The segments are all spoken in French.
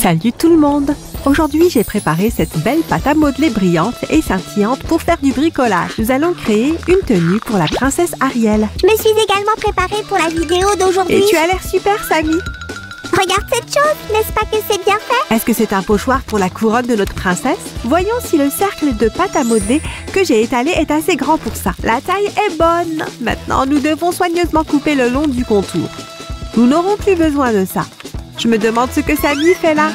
Salut tout le monde! Aujourd'hui, j'ai préparé cette belle pâte à modeler brillante et scintillante pour faire du bricolage. Nous allons créer une tenue pour la princesse Ariel. Je me suis également préparée pour la vidéo d'aujourd'hui. Et tu as l'air super, Samy! Regarde cette chose, n'est-ce pas que c'est bien fait? Est-ce que c'est un pochoir pour la couronne de notre princesse? Voyons si le cercle de pâte à modeler que j'ai étalé est assez grand pour ça. La taille est bonne. Maintenant, nous devons soigneusement couper le long du contour. Nous n'aurons plus besoin de ça. Je me demande ce que Samy fait là.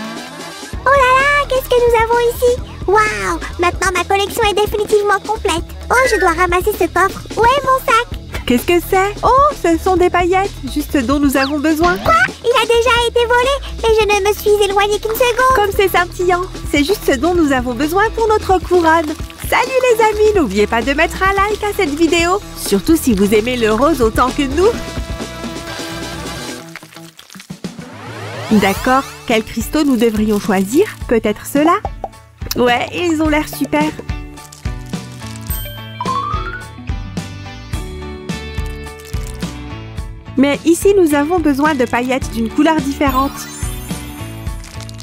Oh là là, qu'est-ce que nous avons ici? Waouh! Maintenant, ma collection est définitivement complète. Oh, je dois ramasser ce coffre. Où est mon sac? Qu'est-ce que c'est? Oh, ce sont des paillettes, juste ce dont nous avons besoin. Quoi? Il a déjà été volé et je ne me suis éloignée qu'une seconde. Comme c'est scintillant, c'est juste ce dont nous avons besoin pour notre couronne. Salut les amis, n'oubliez pas de mettre un like à cette vidéo, surtout si vous aimez le rose autant que nous. D'accord, quels cristaux nous devrions choisir? Peut-être ceux-là? Ouais, ils ont l'air super. Mais ici, nous avons besoin de paillettes d'une couleur différente.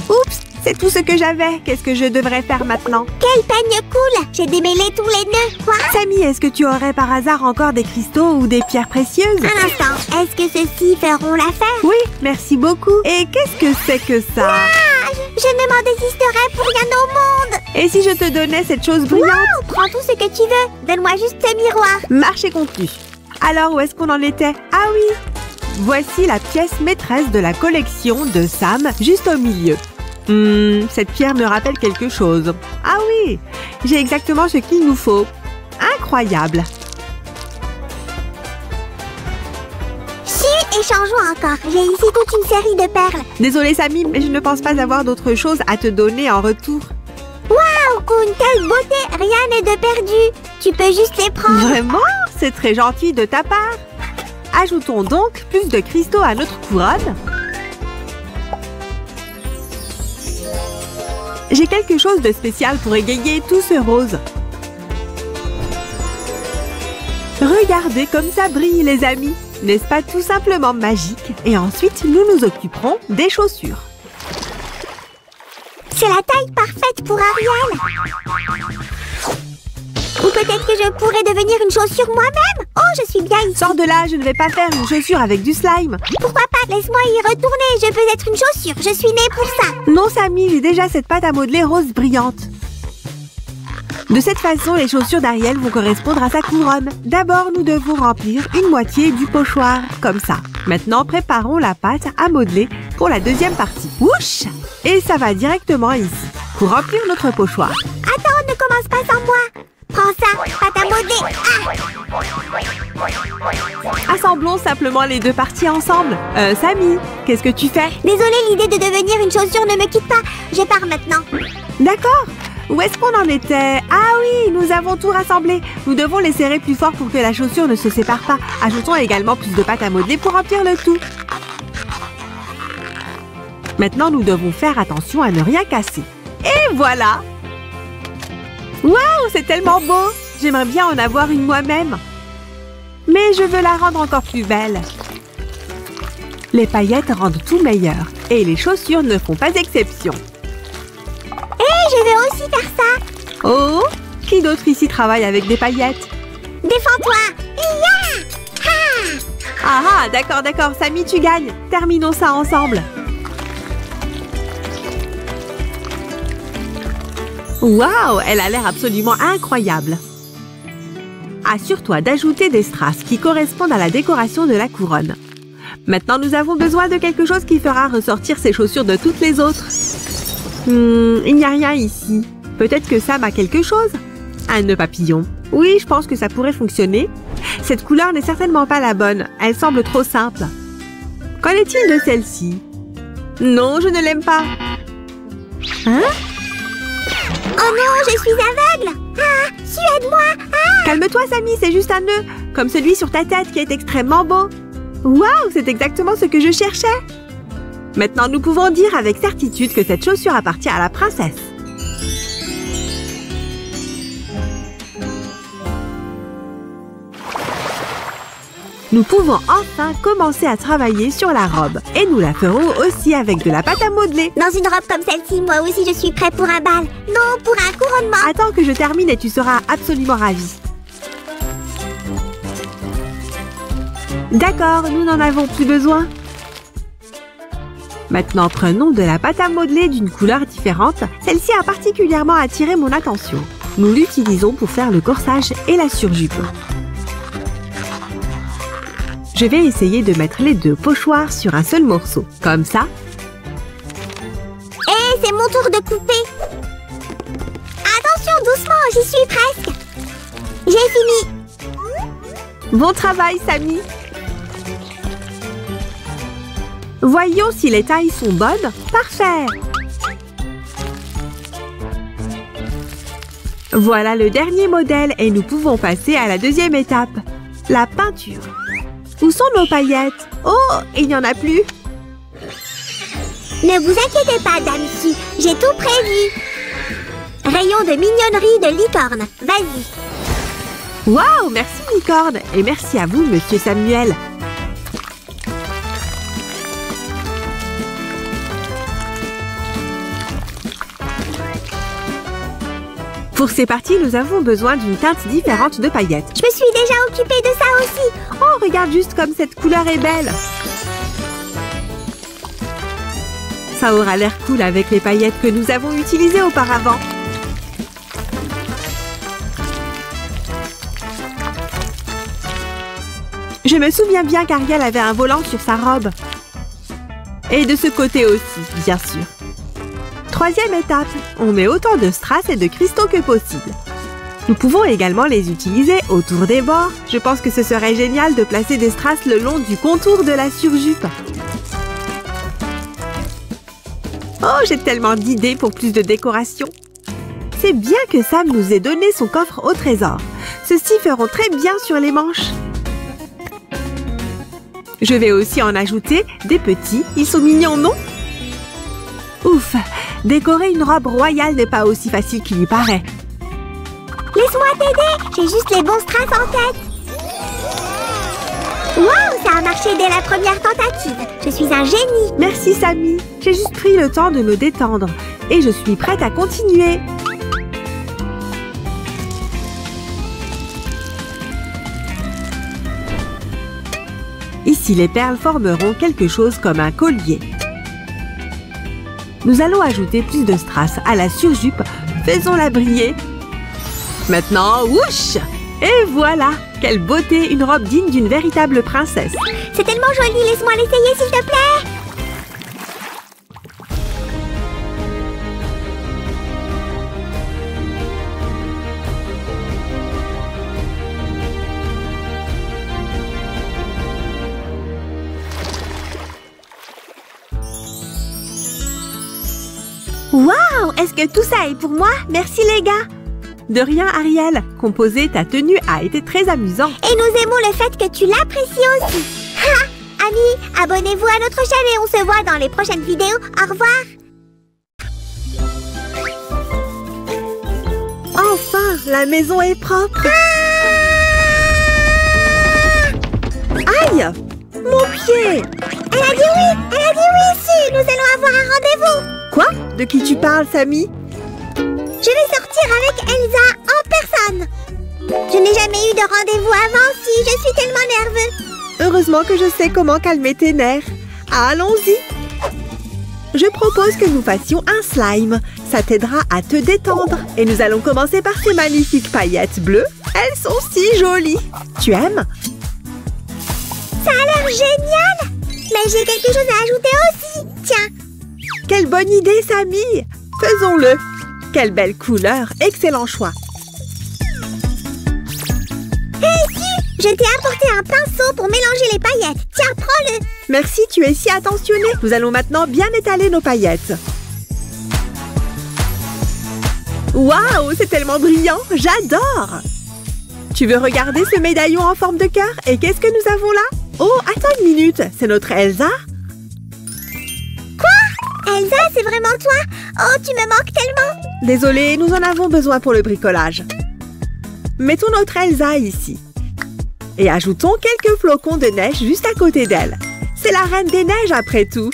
Oups, c'est tout ce que j'avais. Qu'est-ce que je devrais faire maintenant? Quel peigne cool! J'ai démêlé tous les nœuds. Quoi? Samy, est-ce que tu aurais par hasard encore des cristaux ou des pierres précieuses? Un instant, est-ce que ceux-ci feront l'affaire? Oui, merci beaucoup. Et qu'est-ce que c'est que ça? Ah, je ne m'en désisterai pour rien au monde! Et si je te donnais cette chose brillante? Wow, prends tout ce que tu veux. Donne-moi juste ce miroir. Marché conclu. Alors, où est-ce qu'on en était? Ah oui! Voici la pièce maîtresse de la collection de Sam, juste au milieu. Cette pierre me rappelle quelque chose. Ah oui! J'ai exactement ce qu'il nous faut. Incroyable! Chut, échangeons encore. J'ai ici toute une série de perles. Désolée, Samy, mais je ne pense pas avoir d'autre chose à te donner en retour. Waouh, Kun, quelle beauté! Rien n'est de perdu. Tu peux juste les prendre. Vraiment? C'est très gentil de ta part. Ajoutons donc plus de cristaux à notre couronne. J'ai quelque chose de spécial pour égayer tout ce rose. Regardez comme ça brille, les amis. N'est-ce pas tout simplement magique? Et ensuite, nous nous occuperons des chaussures. C'est la taille parfaite pour Ariel. Ou peut-être que je pourrais devenir une chaussure moi-même. Oh, je suis bien ici. Sors de là, je ne vais pas faire une chaussure avec du slime. Pourquoi pas? Laisse-moi y retourner. Je peux être une chaussure. Je suis née pour ça. Non, Samy, j'ai déjà cette pâte à modeler rose brillante. De cette façon, les chaussures d'Ariel vont correspondre à sa couronne. D'abord, nous devons remplir une moitié du pochoir, comme ça. Maintenant, préparons la pâte à modeler pour la deuxième partie. Wouch! Et ça va directement ici, pour remplir notre pochoir. Attends, ne commence pas sans moi. Prends ça, pâte à modeler. Ah! Assemblons simplement les deux parties ensemble. Samy, qu'est-ce que tu fais? Désolée, l'idée de devenir une chaussure ne me quitte pas. Je pars maintenant. D'accord. Où est-ce qu'on en était? Ah oui, nous avons tout rassemblé. Nous devons les serrer plus fort pour que la chaussure ne se sépare pas. Ajoutons également plus de pâte à modeler pour remplir le tout. Maintenant, nous devons faire attention à ne rien casser. Et voilà! Waouh, c'est tellement beau! J'aimerais bien en avoir une moi-même. Mais je veux la rendre encore plus belle. Les paillettes rendent tout meilleur. Et les chaussures ne font pas exception. Je veux aussi faire ça. Oh! Qui d'autre ici travaille avec des paillettes? Défends-toi. Ya! Ha! Ah, d'accord, Samy, tu gagnes. Terminons ça ensemble. Waouh, elle a l'air absolument incroyable. Assure-toi d'ajouter des strass qui correspondent à la décoration de la couronne. Maintenant, nous avons besoin de quelque chose qui fera ressortir ces chaussures de toutes les autres. Il n'y a rien ici. Peut-être que Sam a quelque chose? Un nœud papillon. Oui, je pense que ça pourrait fonctionner. Cette couleur n'est certainement pas la bonne. Elle semble trop simple. Qu'en est-il de celle-ci? Non, je ne l'aime pas. Hein? Oh non, je suis aveugle. Ah, aide-moi. Ah! Calme-toi, Samy, c'est juste un nœud. Comme celui sur ta tête qui est extrêmement beau. Waouh, c'est exactement ce que je cherchais. Maintenant, nous pouvons dire avec certitude que cette chaussure appartient à la princesse. Nous pouvons enfin commencer à travailler sur la robe. Et nous la ferons aussi avec de la pâte à modeler. Dans une robe comme celle-ci, moi aussi je suis prêt pour un bal. Non, pour un couronnement. Attends que je termine et tu seras absolument ravie. D'accord, nous n'en avons plus besoin. Maintenant, prenons de la pâte à modeler d'une couleur différente. Celle-ci a particulièrement attiré mon attention. Nous l'utilisons pour faire le corsage et la surjupe. Je vais essayer de mettre les deux pochoirs sur un seul morceau. Comme ça. Hé, c'est mon tour de couper. Attention, doucement, j'y suis presque. J'ai fini. Bon travail, Samy. Voyons si les tailles sont bonnes. Parfait. Voilà le dernier modèle et nous pouvons passer à la deuxième étape. La peinture. Où sont nos paillettes? Oh, il n'y en a plus. Ne vous inquiétez pas, dame Sue, j'ai tout prévu. Rayon de mignonnerie de licorne, vas-y. Waouh, merci licorne. Et merci à vous, monsieur Samuel. Pour ces parties, nous avons besoin d'une teinte différente de paillettes. Je me suis déjà occupée de ça aussi. Oh, regarde juste comme cette couleur est belle. Ça aura l'air cool avec les paillettes que nous avons utilisées auparavant. Je me souviens bien qu'Ariel avait un volant sur sa robe. Et de ce côté aussi, bien sûr. Troisième étape, on met autant de strass et de cristaux que possible. Nous pouvons également les utiliser autour des bords. Je pense que ce serait génial de placer des strass le long du contour de la surjupe. Oh, j'ai tellement d'idées pour plus de décoration. C'est bien que Sam nous ait donné son coffre au trésor. Ceux-ci feront très bien sur les manches. Je vais aussi en ajouter des petits. Ils sont mignons, non? Ouf! Décorer une robe royale n'est pas aussi facile qu'il y paraît. Laisse-moi t'aider, j'ai juste les bons strass en tête. Wow, ça a marché dès la première tentative. Je suis un génie. Merci, Samy. J'ai juste pris le temps de me détendre. Et je suis prête à continuer. Ici, les perles formeront quelque chose comme un collier. Nous allons ajouter plus de strass à la surjupe. Faisons-la briller. Maintenant, whoosh! Et voilà! Quelle beauté! Une robe digne d'une véritable princesse. C'est tellement joli, laisse-moi l'essayer s'il te plaît. Waouh! Est-ce que tout ça est pour moi? Merci les gars! De rien, Ariel. Composer ta tenue a été très amusant. Et nous aimons le fait que tu l'apprécies aussi. Ha! Amis, abonnez-vous à notre chaîne et on se voit dans les prochaines vidéos. Au revoir! Enfin, la maison est propre. Aïe! Mon pied! Elle a dit oui! Elle a dit oui, Sue! Nous allons avoir un rendez-vous! Quoi? De qui tu parles, Samy? Je vais sortir avec Elsa en personne. Je n'ai jamais eu de rendez-vous avant, si je suis tellement nerveux. Heureusement que je sais comment calmer tes nerfs. Allons-y. Je propose que nous fassions un slime. Ça t'aidera à te détendre. Et nous allons commencer par ces magnifiques paillettes bleues. Elles sont si jolies. Tu aimes? Ça a l'air génial. Mais j'ai quelque chose à ajouter aussi. Tiens. Quelle bonne idée, Samy! Faisons-le! Quelle belle couleur! Excellent choix! Hé, Sue! Je t'ai apporté un pinceau pour mélanger les paillettes. Tiens, prends-le! Merci, tu es si attentionnée. Nous allons maintenant bien étaler nos paillettes. Waouh! C'est tellement brillant! J'adore! Tu veux regarder ce médaillon en forme de cœur? Et qu'est-ce que nous avons là? Oh, attends une minute! C'est notre Elsa? Elsa, c'est vraiment toi? Oh, tu me manques tellement! Désolée, nous en avons besoin pour le bricolage. Mettons notre Elsa ici. Et ajoutons quelques flocons de neige juste à côté d'elle. C'est la reine des neiges après tout.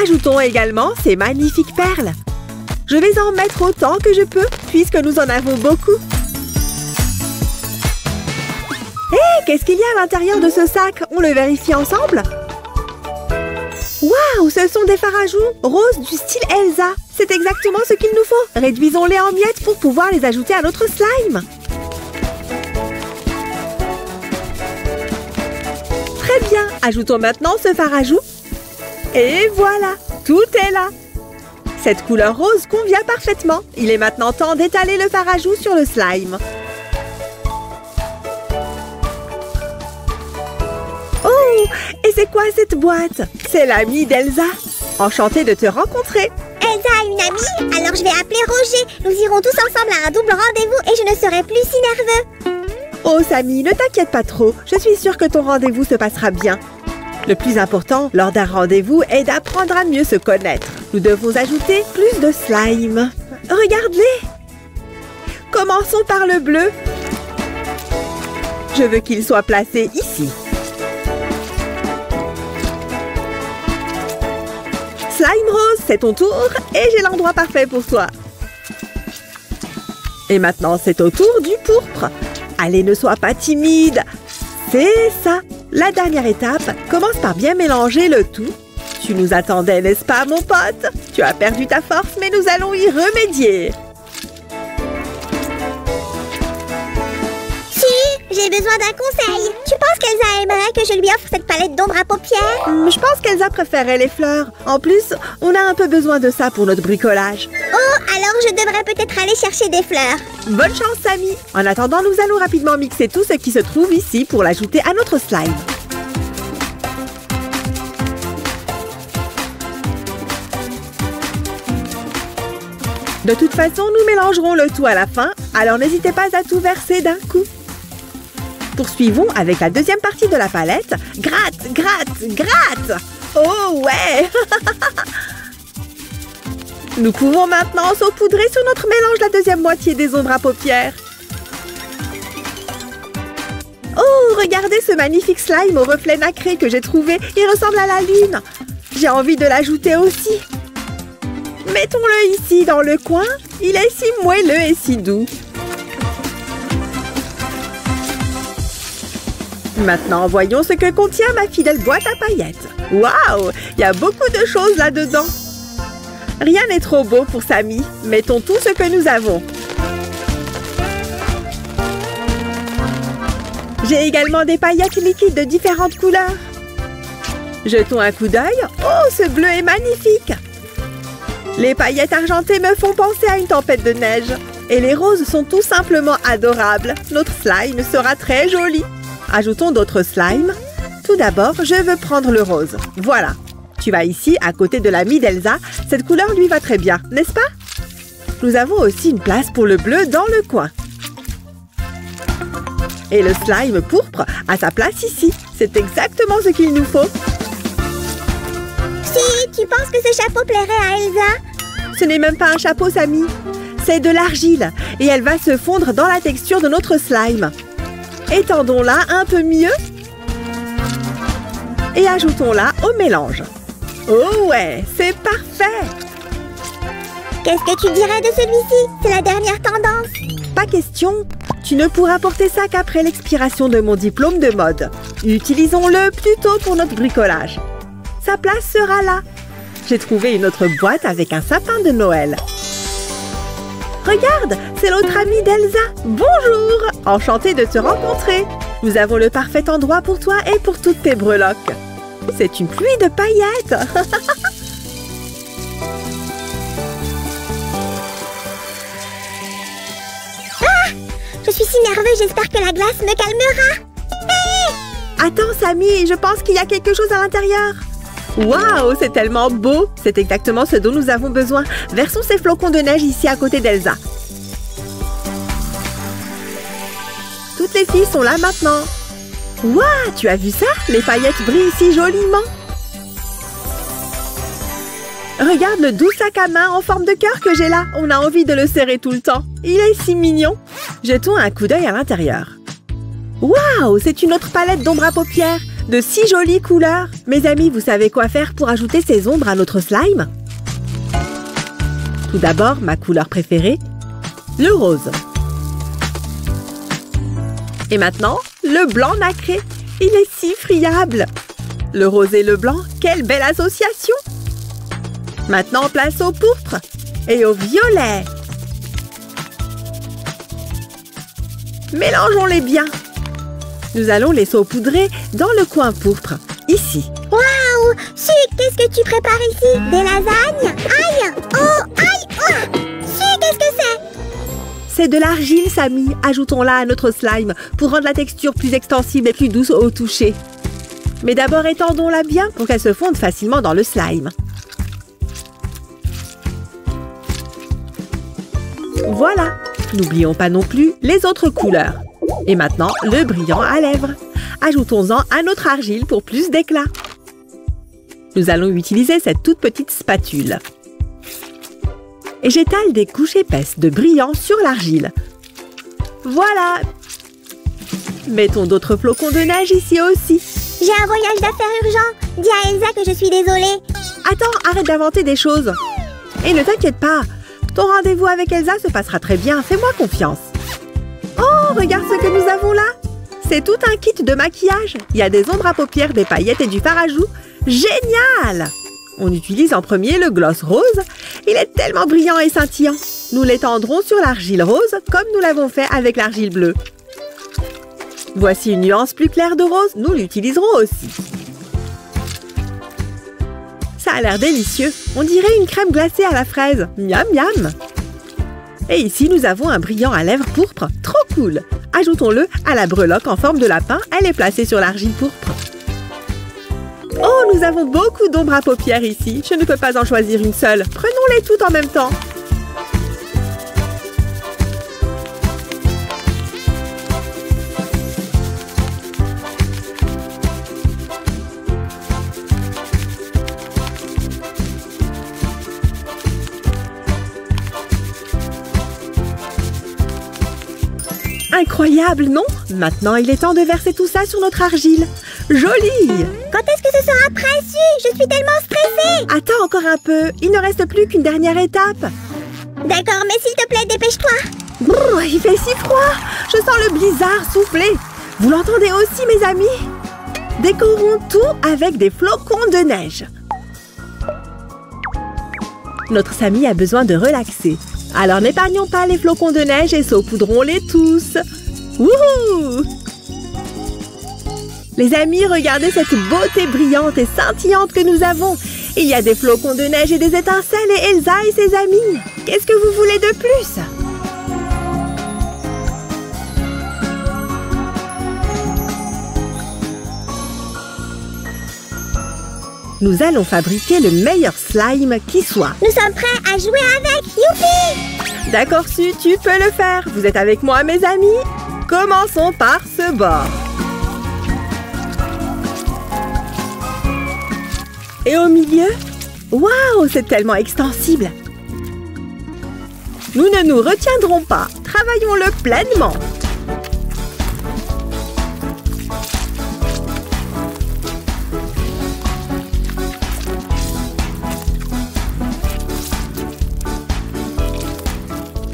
Ajoutons également ces magnifiques perles. Je vais en mettre autant que je peux, puisque nous en avons beaucoup. Hé, qu'est-ce qu'il y a à l'intérieur de ce sac? On le vérifie ensemble? Waouh, ce sont des fards à joues roses du style Elsa. C'est exactement ce qu'il nous faut. Réduisons-les en miettes pour pouvoir les ajouter à notre slime. Très bien, ajoutons maintenant ce fard à joues. Et voilà, tout est là. Cette couleur rose convient parfaitement. Il est maintenant temps d'étaler le fard à joues sur le slime. Oh, et c'est quoi cette boîte? C'est l'amie d'Elsa. Enchantée de te rencontrer. Elsa a une amie, alors je vais appeler Roger. Nous irons tous ensemble à un double rendez-vous et je ne serai plus si nerveux. Oh, Samy, ne t'inquiète pas trop. Je suis sûre que ton rendez-vous se passera bien. Le plus important lors d'un rendez-vous est d'apprendre à mieux se connaître. Nous devons ajouter plus de slime. Regarde-les! Commençons par le bleu. Je veux qu'il soit placé ici. Slime rose, c'est ton tour et j'ai l'endroit parfait pour toi. Et maintenant, c'est au tour du pourpre. Allez, ne sois pas timide. C'est ça. La dernière étape commence par bien mélanger le tout. Tu nous attendais, n'est-ce pas, mon pote? Tu as perdu ta force, mais nous allons y remédier. J'ai besoin d'un conseil. Tu penses qu'Elsa aimerait que je lui offre cette palette d'ombre à paupières? Je pense qu'Elsa préférait les fleurs. En plus, on a un peu besoin de ça pour notre bricolage. Oh, alors je devrais peut-être aller chercher des fleurs. Bonne chance, Samy. En attendant, nous allons rapidement mixer tout ce qui se trouve ici pour l'ajouter à notre slime. De toute façon, nous mélangerons le tout à la fin, alors n'hésitez pas à tout verser d'un coup. Poursuivons avec la deuxième partie de la palette. Gratte, gratte, gratte! Oh ouais! Nous pouvons maintenant saupoudrer sur notre mélange la deuxième moitié des ombres à paupières. Oh, regardez ce magnifique slime au reflet nacré que j'ai trouvé. Il ressemble à la lune. J'ai envie de l'ajouter aussi. Mettons-le ici dans le coin. Il est si moelleux et si doux. Maintenant, voyons ce que contient ma fidèle boîte à paillettes. Waouh! Il y a beaucoup de choses là-dedans. Rien n'est trop beau pour Samy. Mettons tout ce que nous avons. J'ai également des paillettes liquides de différentes couleurs. Jetons un coup d'œil. Oh, ce bleu est magnifique! Les paillettes argentées me font penser à une tempête de neige. Et les roses sont tout simplement adorables. Notre slime sera très joli. Ajoutons d'autres slimes. Tout d'abord, je veux prendre le rose. Voilà. Tu vas ici, à côté de l'amie d'Elsa. Cette couleur lui va très bien, n'est-ce pas? Nous avons aussi une place pour le bleu dans le coin. Et le slime pourpre a sa place ici. C'est exactement ce qu'il nous faut. Si, tu penses que ce chapeau plairait à Elsa? Ce n'est même pas un chapeau, Samy. C'est de l'argile. Et elle va se fondre dans la texture de notre slime. Étendons-la un peu mieux. Et ajoutons-la au mélange. Oh ouais, c'est parfait! Qu'est-ce que tu dirais de celui-ci? C'est la dernière tendance. Pas question. Tu ne pourras porter ça qu'après l'expiration de mon diplôme de mode. Utilisons-le plutôt pour notre bricolage. Sa place sera là. J'ai trouvé une autre boîte avec un sapin de Noël. Regarde, c'est l'autre amie d'Elsa. Bonjour! Enchantée de te rencontrer. Nous avons le parfait endroit pour toi et pour toutes tes breloques. C'est une pluie de paillettes. Ah! Je suis si nerveuse, j'espère que la glace me calmera. Hey! Attends, Samy, je pense qu'il y a quelque chose à l'intérieur. Waouh, c'est tellement beau! C'est exactement ce dont nous avons besoin. Versons ces flocons de neige ici à côté d'Elsa. Toutes les filles sont là maintenant. Waouh, tu as vu ça? Les paillettes brillent si joliment. Regarde le doux sac à main en forme de cœur que j'ai là. On a envie de le serrer tout le temps. Il est si mignon. Jetons un coup d'œil à l'intérieur. Waouh, c'est une autre palette d'ombres à paupières, de si jolies couleurs. Mes amis, vous savez quoi faire pour ajouter ces ombres à notre slime? Tout d'abord, ma couleur préférée, le rose. Et maintenant, le blanc nacré. Il est si friable. Le rose et le blanc, quelle belle association! Maintenant, place au pourpre et au violet. Mélangeons-les bien. Nous allons les saupoudrer dans le coin pourpre, ici. Waouh! Su, qu'est-ce que tu prépares ici? Des lasagnes? Aïe! Oh, aïe! Oh! Su, qu'est-ce que c'est? C'est de l'argile, Samy. Ajoutons-la à notre slime pour rendre la texture plus extensible et plus douce au toucher. Mais d'abord, étendons-la bien pour qu'elle se fonde facilement dans le slime. Voilà. N'oublions pas non plus les autres couleurs. Et maintenant, le brillant à lèvres. Ajoutons-en à notre argile pour plus d'éclat. Nous allons utiliser cette toute petite spatule. Et j'étale des couches épaisses de brillant sur l'argile. Voilà! Mettons d'autres flocons de neige ici aussi. J'ai un voyage d'affaires urgent. Dis à Elsa que je suis désolée. Attends, arrête d'inventer des choses. Et ne t'inquiète pas, ton rendez-vous avec Elsa se passera très bien. Fais-moi confiance. Oh, regarde ce que nous avons là. C'est tout un kit de maquillage. Il y a des ombres à paupières, des paillettes et du fard à joues. Génial! On utilise en premier le gloss rose. Il est tellement brillant et scintillant. Nous l'étendrons sur l'argile rose comme nous l'avons fait avec l'argile bleue. Voici une nuance plus claire de rose. Nous l'utiliserons aussi. Ça a l'air délicieux. On dirait une crème glacée à la fraise. Miam, miam! Et ici, nous avons un brillant à lèvres pourpre. Trop cool! Ajoutons-le à la breloque en forme de lapin. Elle est placée sur l'argile pourpre. Oh, nous avons beaucoup d'ombres à paupières ici. Je ne peux pas en choisir une seule. Prenons-les toutes en même temps. Incroyable, non? Maintenant, il est temps de verser tout ça sur notre argile. Joli! Quand est-ce que ce sera prêt, Su? Je suis tellement stressée. Attends encore un peu. Il ne reste plus qu'une dernière étape. D'accord, mais s'il te plaît, dépêche-toi. Brrr, il fait si froid. Je sens le blizzard souffler. Vous l'entendez aussi, mes amis? Décorons tout avec des flocons de neige. Notre Samy a besoin de relaxer. Alors n'épargnons pas les flocons de neige et saupoudrons-les tous. Wouhou! Les amis, regardez cette beauté brillante et scintillante que nous avons. Il y a des flocons de neige et des étincelles et Elsa et ses amis. Qu'est-ce que vous voulez de plus? Nous allons fabriquer le meilleur slime qui soit. Nous sommes prêts à jouer avec. Youpi! D'accord, Su, tu peux le faire. Vous êtes avec moi, mes amis? Commençons par ce bord. Et au milieu? Waouh, c'est tellement extensible. Nous ne nous retiendrons pas. Travaillons-le pleinement.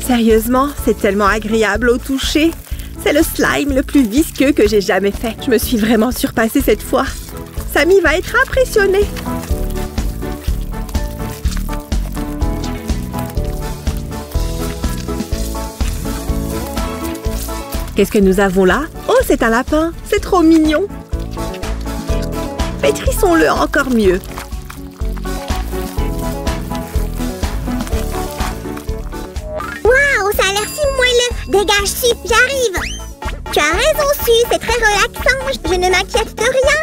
Sérieusement, c'est tellement agréable au toucher. C'est le slime le plus visqueux que j'ai jamais fait. Je me suis vraiment surpassée cette fois. Samy va être impressionné. Qu'est-ce que nous avons là? Oh, c'est un lapin. C'est trop mignon. Pétrissons-le encore mieux. Waouh, ça a l'air si moelleux. Dégage, Su, j'arrive. Tu as raison, Su, c'est très relaxant. Je ne m'inquiète de rien.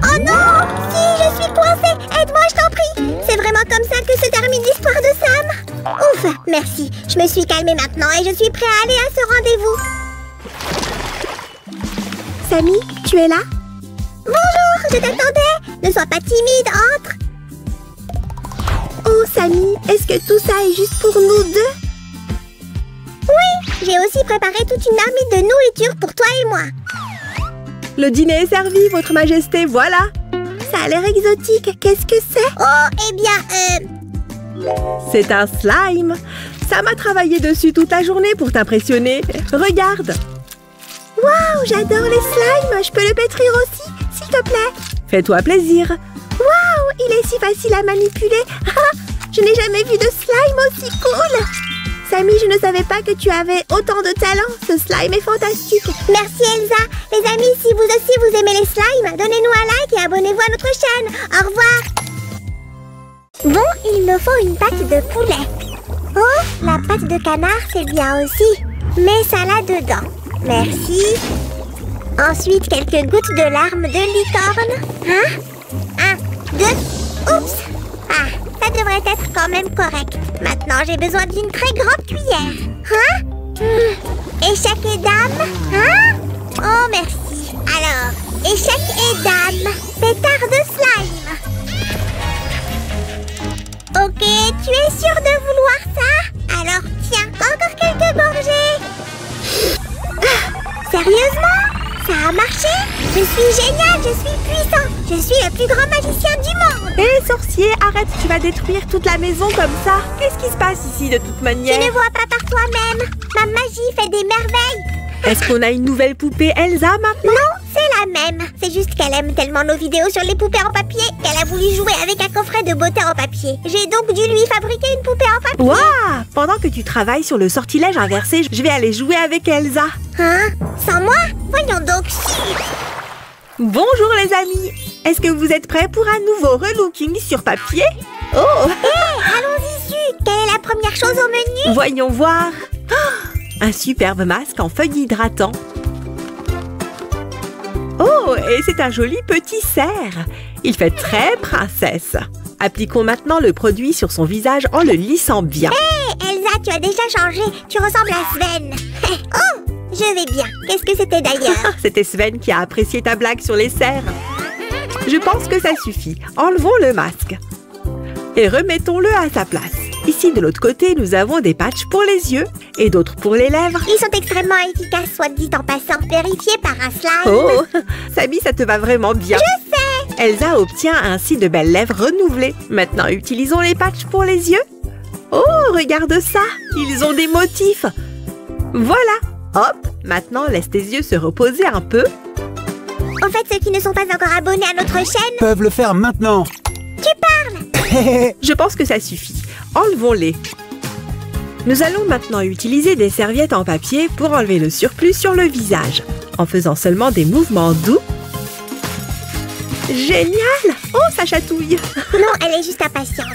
Oh non! Si, je suis coincée. Aide-moi, je t'en prie. C'est vraiment comme ça que se termine l'histoire de Sam. Ouf, merci. Je me suis calmée maintenant et je suis prêt à aller à ce rendez-vous. Samy, tu es là? Bonjour, je t'attendais. Ne sois pas timide, entre. Oh, Samy, est-ce que tout ça est juste pour nous deux? Oui, J'ai aussi préparé toute une marmite de nourriture pour toi et moi. Le dîner est servi, votre majesté, voilà. Ça a l'air exotique. Qu'est-ce que c'est? Oh, eh bien, C'est un slime. Sam a travaillé dessus toute la journée pour t'impressionner. Regarde. Waouh, j'adore les slimes. Je peux le pétrir aussi, s'il te plaît. Fais-toi plaisir. Waouh, il est si facile à manipuler. Je n'ai jamais vu de slime aussi cool. Sammy, je ne savais pas que tu avais autant de talent. Ce slime est fantastique. Merci Elsa. Les amis, si vous aussi vous aimez les slimes, donnez-nous un like et abonnez-vous à notre chaîne. Au revoir. Bon, il me faut une pâte de poulet. Oh, la pâte de canard, c'est bien aussi. Mets ça là-dedans. Merci. Ensuite, quelques gouttes de larmes de licorne. Hein? 1, 2, oups. Ah, ça devrait être quand même correct. Maintenant, j'ai besoin d'une très grande cuillère. Échec et dame. Oh, merci. Alors, échec et dame. Pétard de slime. Ok, tu es sûr de vouloir ça? Alors, tiens, encore quelques gorgées. Sérieusement? Ça a marché? Je suis génial, je suis puissant. Je suis le plus grand magicien du monde. Hé, sorcier, arrête, tu vas détruire toute la maison comme ça. Qu'est-ce qui se passe ici de toute manière? Tu ne vois pas par toi-même. Ma magie fait des merveilles. Est-ce qu'on a une nouvelle poupée Elsa maintenant? Non, c'est la même. C'est juste qu'elle aime tellement nos vidéos sur les poupées en papier qu'elle a voulu jouer avec un coffret de beauté en papier. J'ai donc dû lui fabriquer une poupée en papier. Waouh! Pendant que tu travailles sur le sortilège inversé, je vais aller jouer avec Elsa. Hein? Sans moi? Voyons donc. Bonjour les amis! Est-ce que vous êtes prêts pour un nouveau relooking sur papier? Oh! Allons-y, Su. Quelle est la première chose au menu? Voyons voir. Un superbe masque en feuilles hydratant. Oh, et c'est un joli petit cerf. Il fait très princesse. Appliquons maintenant le produit sur son visage en le lissant bien. Hé, Elsa, tu as déjà changé. Tu ressembles à Sven. Oh, je vais bien. Qu'est-ce que c'était d'ailleurs? C'était Sven qui a apprécié ta blague sur les cerfs. Je pense que ça suffit. Enlevons le masque. Et remettons-le à sa place. Ici, de l'autre côté, nous avons des patchs pour les yeux et d'autres pour les lèvres. Ils sont extrêmement efficaces, soit dit en passant, vérifiés par un slime. Oh, Sammy, ça te va vraiment bien. Je sais. Elsa obtient ainsi de belles lèvres renouvelées. Maintenant, utilisons les patchs pour les yeux. Oh, regarde ça. Ils ont des motifs. Voilà. Hop, maintenant, laisse tes yeux se reposer un peu. En fait, ceux qui ne sont pas encore abonnés à notre chaîne peuvent le faire maintenant. Tu parles. Je pense que ça suffit. Enlevons-les. Nous allons maintenant utiliser des serviettes en papier pour enlever le surplus sur le visage, en faisant seulement des mouvements doux. Génial! Oh, ça chatouille! Non, elle est juste impatiente.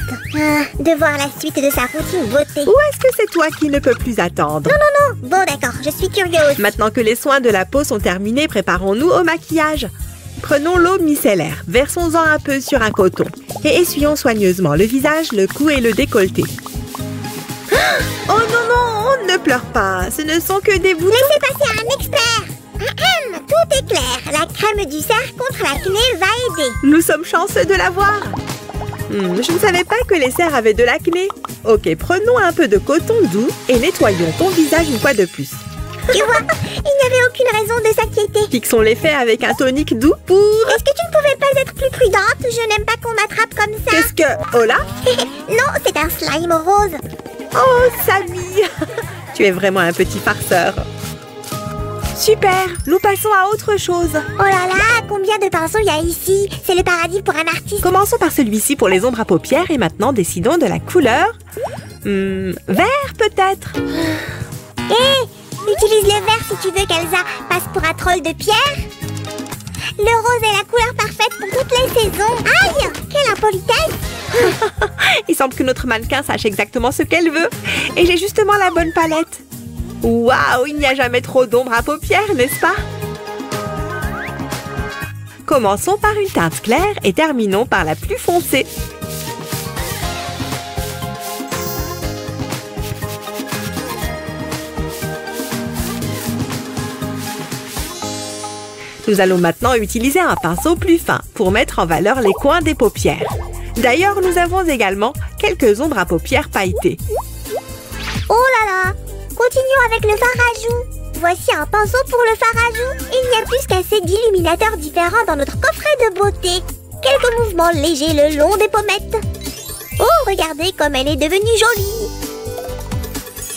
De voir la suite de sa routine beauté. Ou est-ce que c'est toi qui ne peux plus attendre? Non. Bon, d'accord, je suis curieuse. Maintenant que les soins de la peau sont terminés, préparons-nous au maquillage. Prenons l'eau micellaire, versons-en un peu sur un coton et essuyons soigneusement le visage, le cou et le décolleté. Oh non, ne pleure pas, ce ne sont que des boutons. Laissez passer un expert. Tout est clair, la crème du cerf contre l'acné va aider. Nous sommes chanceux de l'avoir. Je ne savais pas que les cerfs avaient de l'acné. Ok, prenons un peu de coton doux et nettoyons ton visage une fois de plus. Tu vois, il n'y avait aucune raison de s'inquiéter. Fixons l'effet avec un tonique doux pour... Est-ce que tu ne pouvais pas être plus prudente? Je n'aime pas qu'on m'attrape comme ça. Qu'est-ce que... Oh là? Non, c'est un slime rose. Oh, Sammy. Tu es vraiment un petit farceur. Super, nous passons à autre chose. Oh là là, combien de pinceaux il y a ici? C'est le paradis pour un artiste. Commençons par celui-ci pour les ombres à paupières et maintenant décidons de la couleur. Vert peut-être. Utilise le vert si tu veux qu'Elsa passe pour un troll de pierre. Le rose est la couleur parfaite pour toutes les saisons. Aïe, quelle impolitesse. Il semble que notre mannequin sache exactement ce qu'elle veut. Et j'ai justement la bonne palette. Waouh, il n'y a jamais trop d'ombre à paupières, n'est-ce pas? Commençons par une teinte claire et terminons par la plus foncée. Nous allons maintenant utiliser un pinceau plus fin pour mettre en valeur les coins des paupières. D'ailleurs, nous avons également quelques ombres à paupières pailletées. Oh là là! Continuons avec le fard à joues. Voici un pinceau pour le fard à joues. Il n'y a plus qu'assez d'illuminateurs différents dans notre coffret de beauté. Quelques mouvements légers le long des pommettes. Oh, regardez comme elle est devenue jolie.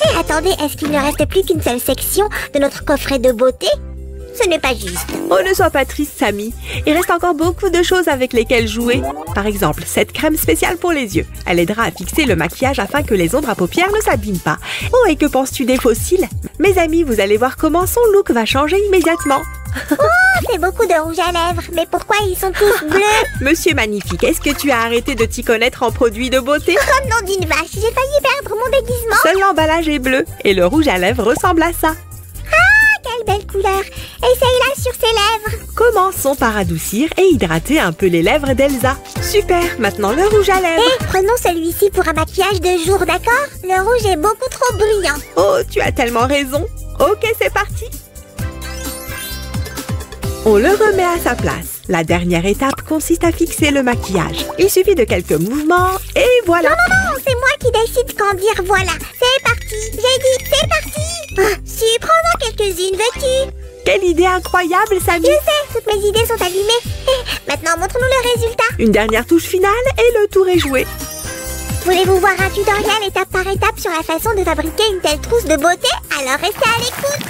Et attendez, est-ce qu'il ne reste plus qu'une seule section de notre coffret de beauté? Ce n'est pas juste. Oh, ne sois pas triste, Samy. Il reste encore beaucoup de choses avec lesquelles jouer. Par exemple, cette crème spéciale pour les yeux. Elle aidera à fixer le maquillage afin que les ombres à paupières ne s'abîment pas. Oh, et que penses-tu des fossiles? Mes amis, vous allez voir comment son look va changer immédiatement. Oh, c'est beaucoup de rouge à lèvres. Mais pourquoi ils sont tous bleus? Monsieur Magnifique, est-ce que tu as arrêté de t'y connaître en produits de beauté? Oh nom d'une vache, j'ai failli perdre mon déguisement. Seul l'emballage est bleu et le rouge à lèvres ressemble à ça. Quelle belle couleur. Essaye-la sur ses lèvres. Commençons par adoucir et hydrater un peu les lèvres d'Elsa. Super, maintenant le rouge à lèvres. Et prenons celui-ci pour un maquillage de jour, d'accord? Le rouge est beaucoup trop brillant. Oh, tu as tellement raison. Ok, c'est parti. On le remet à sa place. La dernière étape consiste à fixer le maquillage. Il suffit de quelques mouvements et voilà. Non, c'est moi qui décide quand dire voilà. C'est parti. J'ai dit c'est parti. Si, prends-en quelques-unes, veux-tu? Quelle idée incroyable, Samy. Je sais, toutes mes idées sont allumées. Maintenant, montre-nous le résultat. Une dernière touche finale et le tour est joué. Voulez-vous voir un tutoriel étape par étape sur la façon de fabriquer une telle trousse de beauté? Alors restez à l'écoute.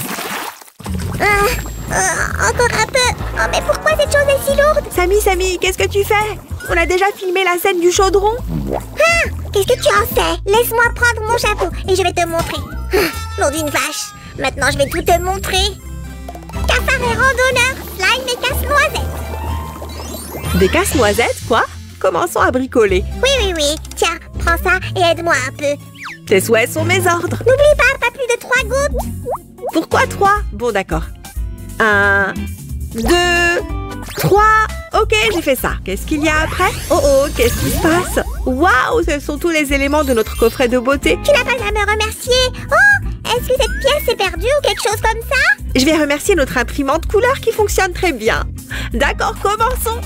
Encore un peu. Oh, mais pourquoi cette chose est si lourde? Samy, qu'est-ce que tu fais? On a déjà filmé la scène du chaudron. Qu'est-ce que tu en sais? Laisse-moi prendre mon chapeau et je vais te montrer. Nom d'une vache. Maintenant, je vais tout te montrer. Cafard et randonneur, slime et casse-noisette. Des casse-noisettes, quoi? Commençons à bricoler. Oui. Tiens, prends ça et aide-moi un peu. Tes souhaits sont mes ordres. N'oublie pas plus de 3 gouttes. Pourquoi 3? Bon, d'accord. 1, 2, 3. Ok, j'ai fait ça. Qu'est-ce qu'il y a après? Oh, qu'est-ce qui se passe? Waouh, ce sont tous les éléments de notre coffret de beauté. Tu n'as pas à me remercier. Oh, est-ce que cette pièce est perdue ou quelque chose comme ça? Je vais remercier notre imprimante couleur qui fonctionne très bien. D'accord, commençons.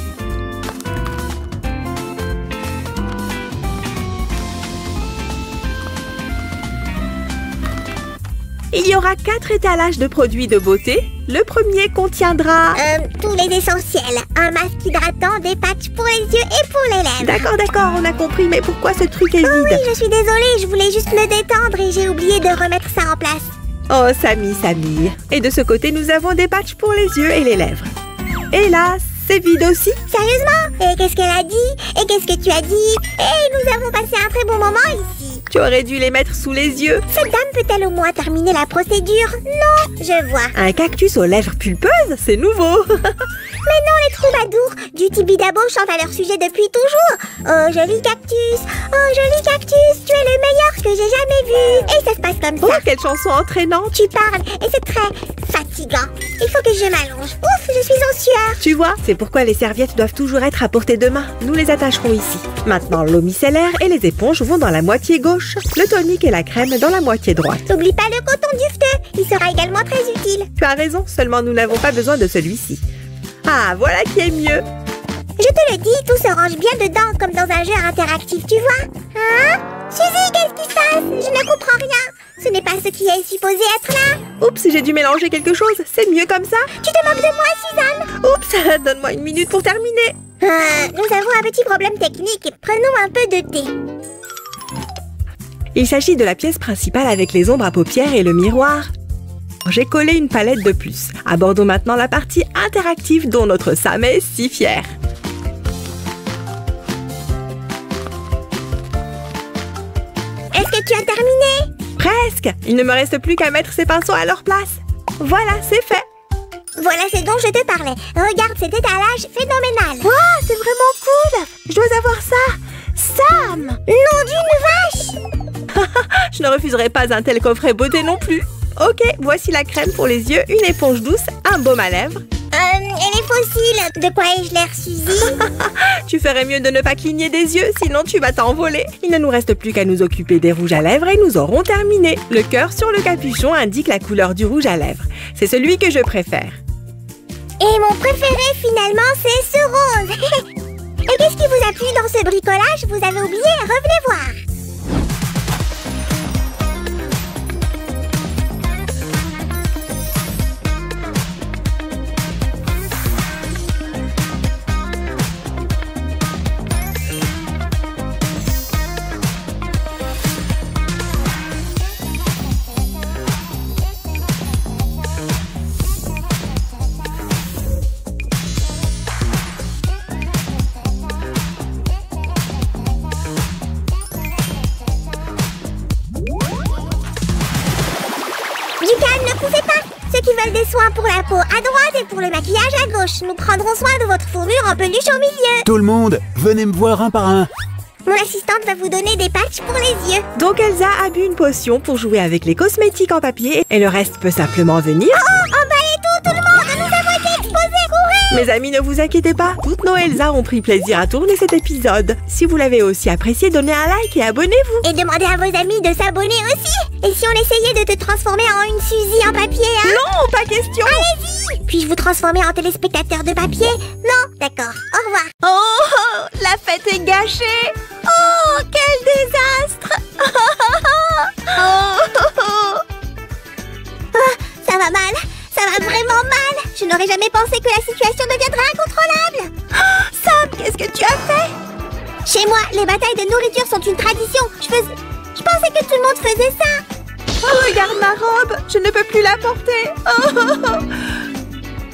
Il y aura 4 étalages de produits de beauté. Le premier contiendra... tous les essentiels. Un masque hydratant, des patchs pour les yeux et pour les lèvres. D'accord, on a compris, mais pourquoi ce truc est vide? Oui, je suis désolée, je voulais juste me détendre et j'ai oublié de remettre ça en place. Oh, Samy. Et de ce côté, nous avons des patchs pour les yeux et les lèvres. Et là, c'est vide aussi. Sérieusement? Et qu'est-ce qu'elle a dit? Et qu'est-ce que tu as dit? Et nous avons passé un très bon moment ici. Tu aurais dû les mettre sous les yeux. Cette dame peut-elle au moins terminer la procédure? Non, je vois. Un cactus aux lèvres pulpeuses, c'est nouveau. Mais non, les troubadours du Tibidabo chantent à leur sujet depuis toujours. Oh, joli cactus, tu es le meilleur que j'ai jamais vu. Et ça se passe comme ça. Oh, quelle chanson entraînante. Tu parles et c'est très fatigant. Il faut que je m'allonge. Ouf, je suis en sueur. Tu vois, c'est pourquoi les serviettes doivent toujours être à portée de main. Nous les attacherons ici. Maintenant, l'eau micellaire et les éponges vont dans la moitié gauche. Le tonique et la crème dans la moitié droite. N'oublie pas le coton dufteux. Il sera également très utile. Tu as raison, seulement nous n'avons pas besoin de celui-ci. Ah, voilà qui est mieux. Je te le dis, tout se range bien dedans, comme dans un jeu interactif, tu vois? Hein? Suzy, qu'est-ce qui se passe? Je ne comprends rien. Ce n'est pas ce qui est supposé être là. Oups, j'ai dû mélanger quelque chose. C'est mieux comme ça? Tu te moques de moi, Suzanne? Oups, donne-moi une minute pour terminer. Nous avons un petit problème technique. Prenons un peu de thé. Il s'agit de la pièce principale avec les ombres à paupières et le miroir. J'ai collé une palette de plus. Abordons maintenant la partie interactive dont notre Sam est si fier. Est-ce que tu as terminé? Presque! Il ne me reste plus qu'à mettre ces pinceaux à leur place. Voilà, c'est fait. Voilà ce dont je te parlais. Regarde cet étalage phénoménal. Wow, c'est vraiment cool! Je dois avoir ça! Sam! Nom d'une vache! Je ne refuserai pas un tel coffret beauté non plus. Ok, voici la crème pour les yeux, une éponge douce, un baume à lèvres. Et les fossiles? De quoi ai-je l'air, Suzy? Tu ferais mieux de ne pas cligner des yeux, sinon tu vas t'envoler. Il ne nous reste plus qu'à nous occuper des rouges à lèvres et nous aurons terminé. Le cœur sur le capuchon indique la couleur du rouge à lèvres. C'est celui que je préfère. Et mon préféré, finalement, c'est ce rose. Et qu'est-ce qui vous a plu dans ce bricolage? Vous avez oublié? Revenez voir. veulent des soins pour la peau à droite et pour le maquillage à gauche. Nous prendrons soin de votre fourrure en peluche au milieu. Tout le monde, venez me voir un par un. Mon assistante va vous donner des patchs pour les yeux. Donc Elsa a bu une potion pour jouer avec les cosmétiques en papier et le reste peut simplement venir. Oh, emballez tout le monde! Nous avons été exposés! Courez! Mes amis, ne vous inquiétez pas, toutes nos Elsa ont pris plaisir à tourner cet épisode. Si vous l'avez aussi apprécié, donnez un like et abonnez-vous. Et demandez à vos amis de s'abonner aussi. Et si on essayait de te transformer en une Suzy en papier, hein? Non, pas question. Allez-y! Puis-je vous transformer en téléspectateur de papier? Non? D'accord. Au revoir. Oh, la fête est gâchée. Oh, quel désastre. Ça va mal. Ça va vraiment mal. Je n'aurais jamais pensé que la situation deviendrait incontrôlable. Sam, qu'est-ce que tu as fait? Chez moi, les batailles de nourriture sont une tradition. Je pensais que tout le monde faisait ça. Oh, regarde ma robe. Je ne peux plus la porter. Oh,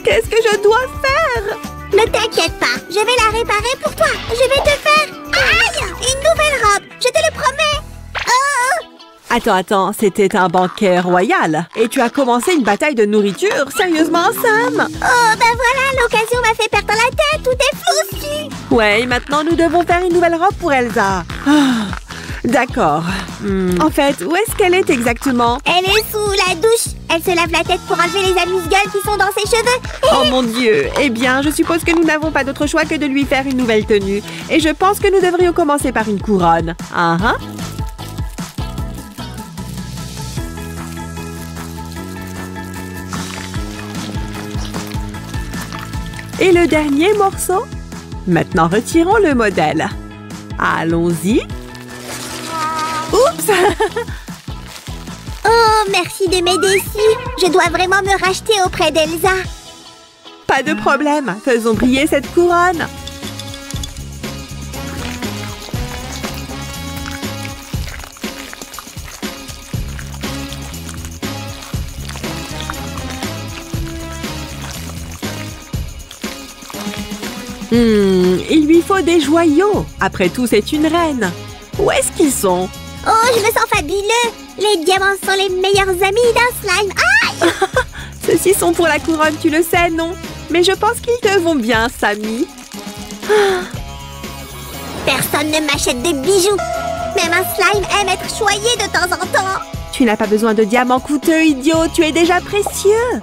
qu'est-ce que je dois faire? Ne t'inquiète pas, je vais la réparer pour toi. Je vais te faire... Aïe! Une nouvelle robe, je te le promets. Oh! Attends, c'était un banquet royal. Et tu as commencé une bataille de nourriture? Sérieusement, Sam? Oh, ben voilà, l'occasion m'a fait perdre la tête, tout est foutu. Ouais, maintenant nous devons faire une nouvelle robe pour Elsa. Ah, d'accord. En fait, où est-ce qu'elle est exactement? Elle est sous la douche. Elle se lave la tête pour enlever les amuse-gueules qui sont dans ses cheveux. Oh mon Dieu! Eh bien, je suppose que nous n'avons pas d'autre choix que de lui faire une nouvelle tenue. Et je pense que nous devrions commencer par une couronne. Et le dernier morceau? Maintenant, retirons le modèle. Allons-y. Oups! Oh, merci de m'aider ici. Je dois vraiment me racheter auprès d'Elsa. Pas de problème. Faisons briller cette couronne. Il lui faut des joyaux. Après tout, c'est une reine. Où est-ce qu'ils sont? Oh, je me sens fabuleux. Les diamants sont les meilleurs amis d'un slime. Aïe! Ceux-ci sont pour la couronne, tu le sais, non? Mais je pense qu'ils te vont bien, Sammy. Personne ne m'achète de bijoux. Même un slime aime être choyé de temps en temps. Tu n'as pas besoin de diamants coûteux, idiot. Tu es déjà précieux.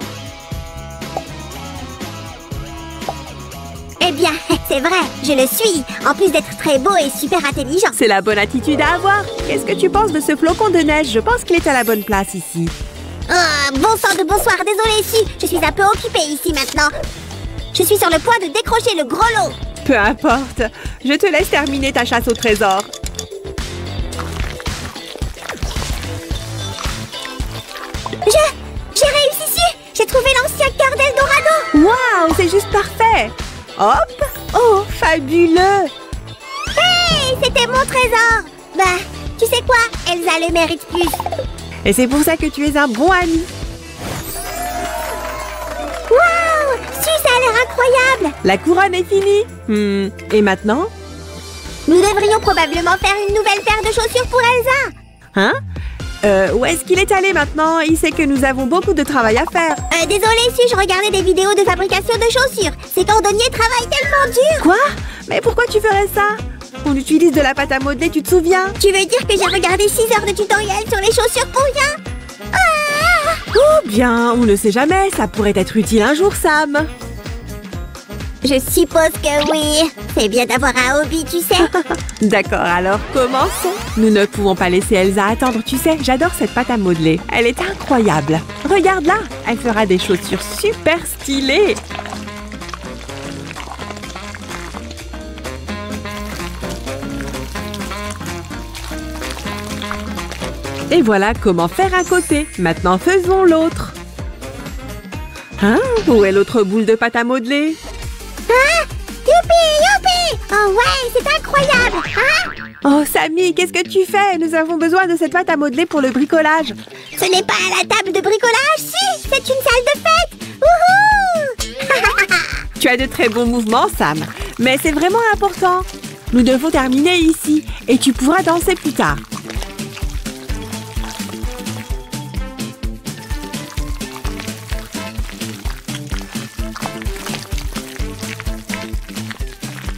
Eh bien, c'est vrai, je le suis. En plus d'être très beau et super intelligent. C'est la bonne attitude à avoir. Qu'est-ce que tu penses de ce flocon de neige? Je pense qu'il est à la bonne place ici. Bon sang de bonsoir, désolée si. Je suis un peu occupée ici maintenant. Je suis sur le point de décrocher le gros lot. Peu importe. Je te laisse terminer ta chasse au trésor. J'ai réussi. J'ai trouvé l'ancien cœur d'Eldorado. Waouh, c'est juste parfait. Hop! Oh, fabuleux! Hey, c'était mon trésor! Bah, tu sais quoi? Elsa le mérite plus. Et c'est pour ça que tu es un bon ami. Waouh! Si, ça a l'air incroyable! La couronne est finie. Et maintenant? Nous devrions probablement faire une nouvelle paire de chaussures pour Elsa. Hein? Où est-ce qu'il est allé maintenant? Il sait que nous avons beaucoup de travail à faire. Désolée si je regardais des vidéos de fabrication de chaussures. Ces cordonniers travaillent tellement dur. Quoi? Mais pourquoi tu ferais ça? On utilise de la pâte à modeler, tu te souviens? Tu veux dire que j'ai regardé 6 heures de tutoriel sur les chaussures pour rien? Oh bien, on ne sait jamais. Ça pourrait être utile un jour, Sam. Je suppose que oui. C'est bien d'avoir un hobby, tu sais. D'accord, alors commençons. Nous ne pouvons pas laisser Elsa attendre, tu sais. J'adore cette pâte à modeler. Elle est incroyable. Regarde-la. Elle fera des chaussures super stylées. Et voilà comment faire un côté. Maintenant, faisons l'autre. Hein? Où est l'autre boule de pâte à modeler? Ah! Youpi! Oh ouais, c'est incroyable! Hein? Oh, Sammy, qu'est-ce que tu fais? Nous avons besoin de cette pâte à modeler pour le bricolage. Ce n'est pas à la table de bricolage, si! C'est une salle de fête! Wouhou! Tu as de très bons mouvements, Sam. Mais c'est vraiment important. Nous devons terminer ici. Et tu pourras danser plus tard.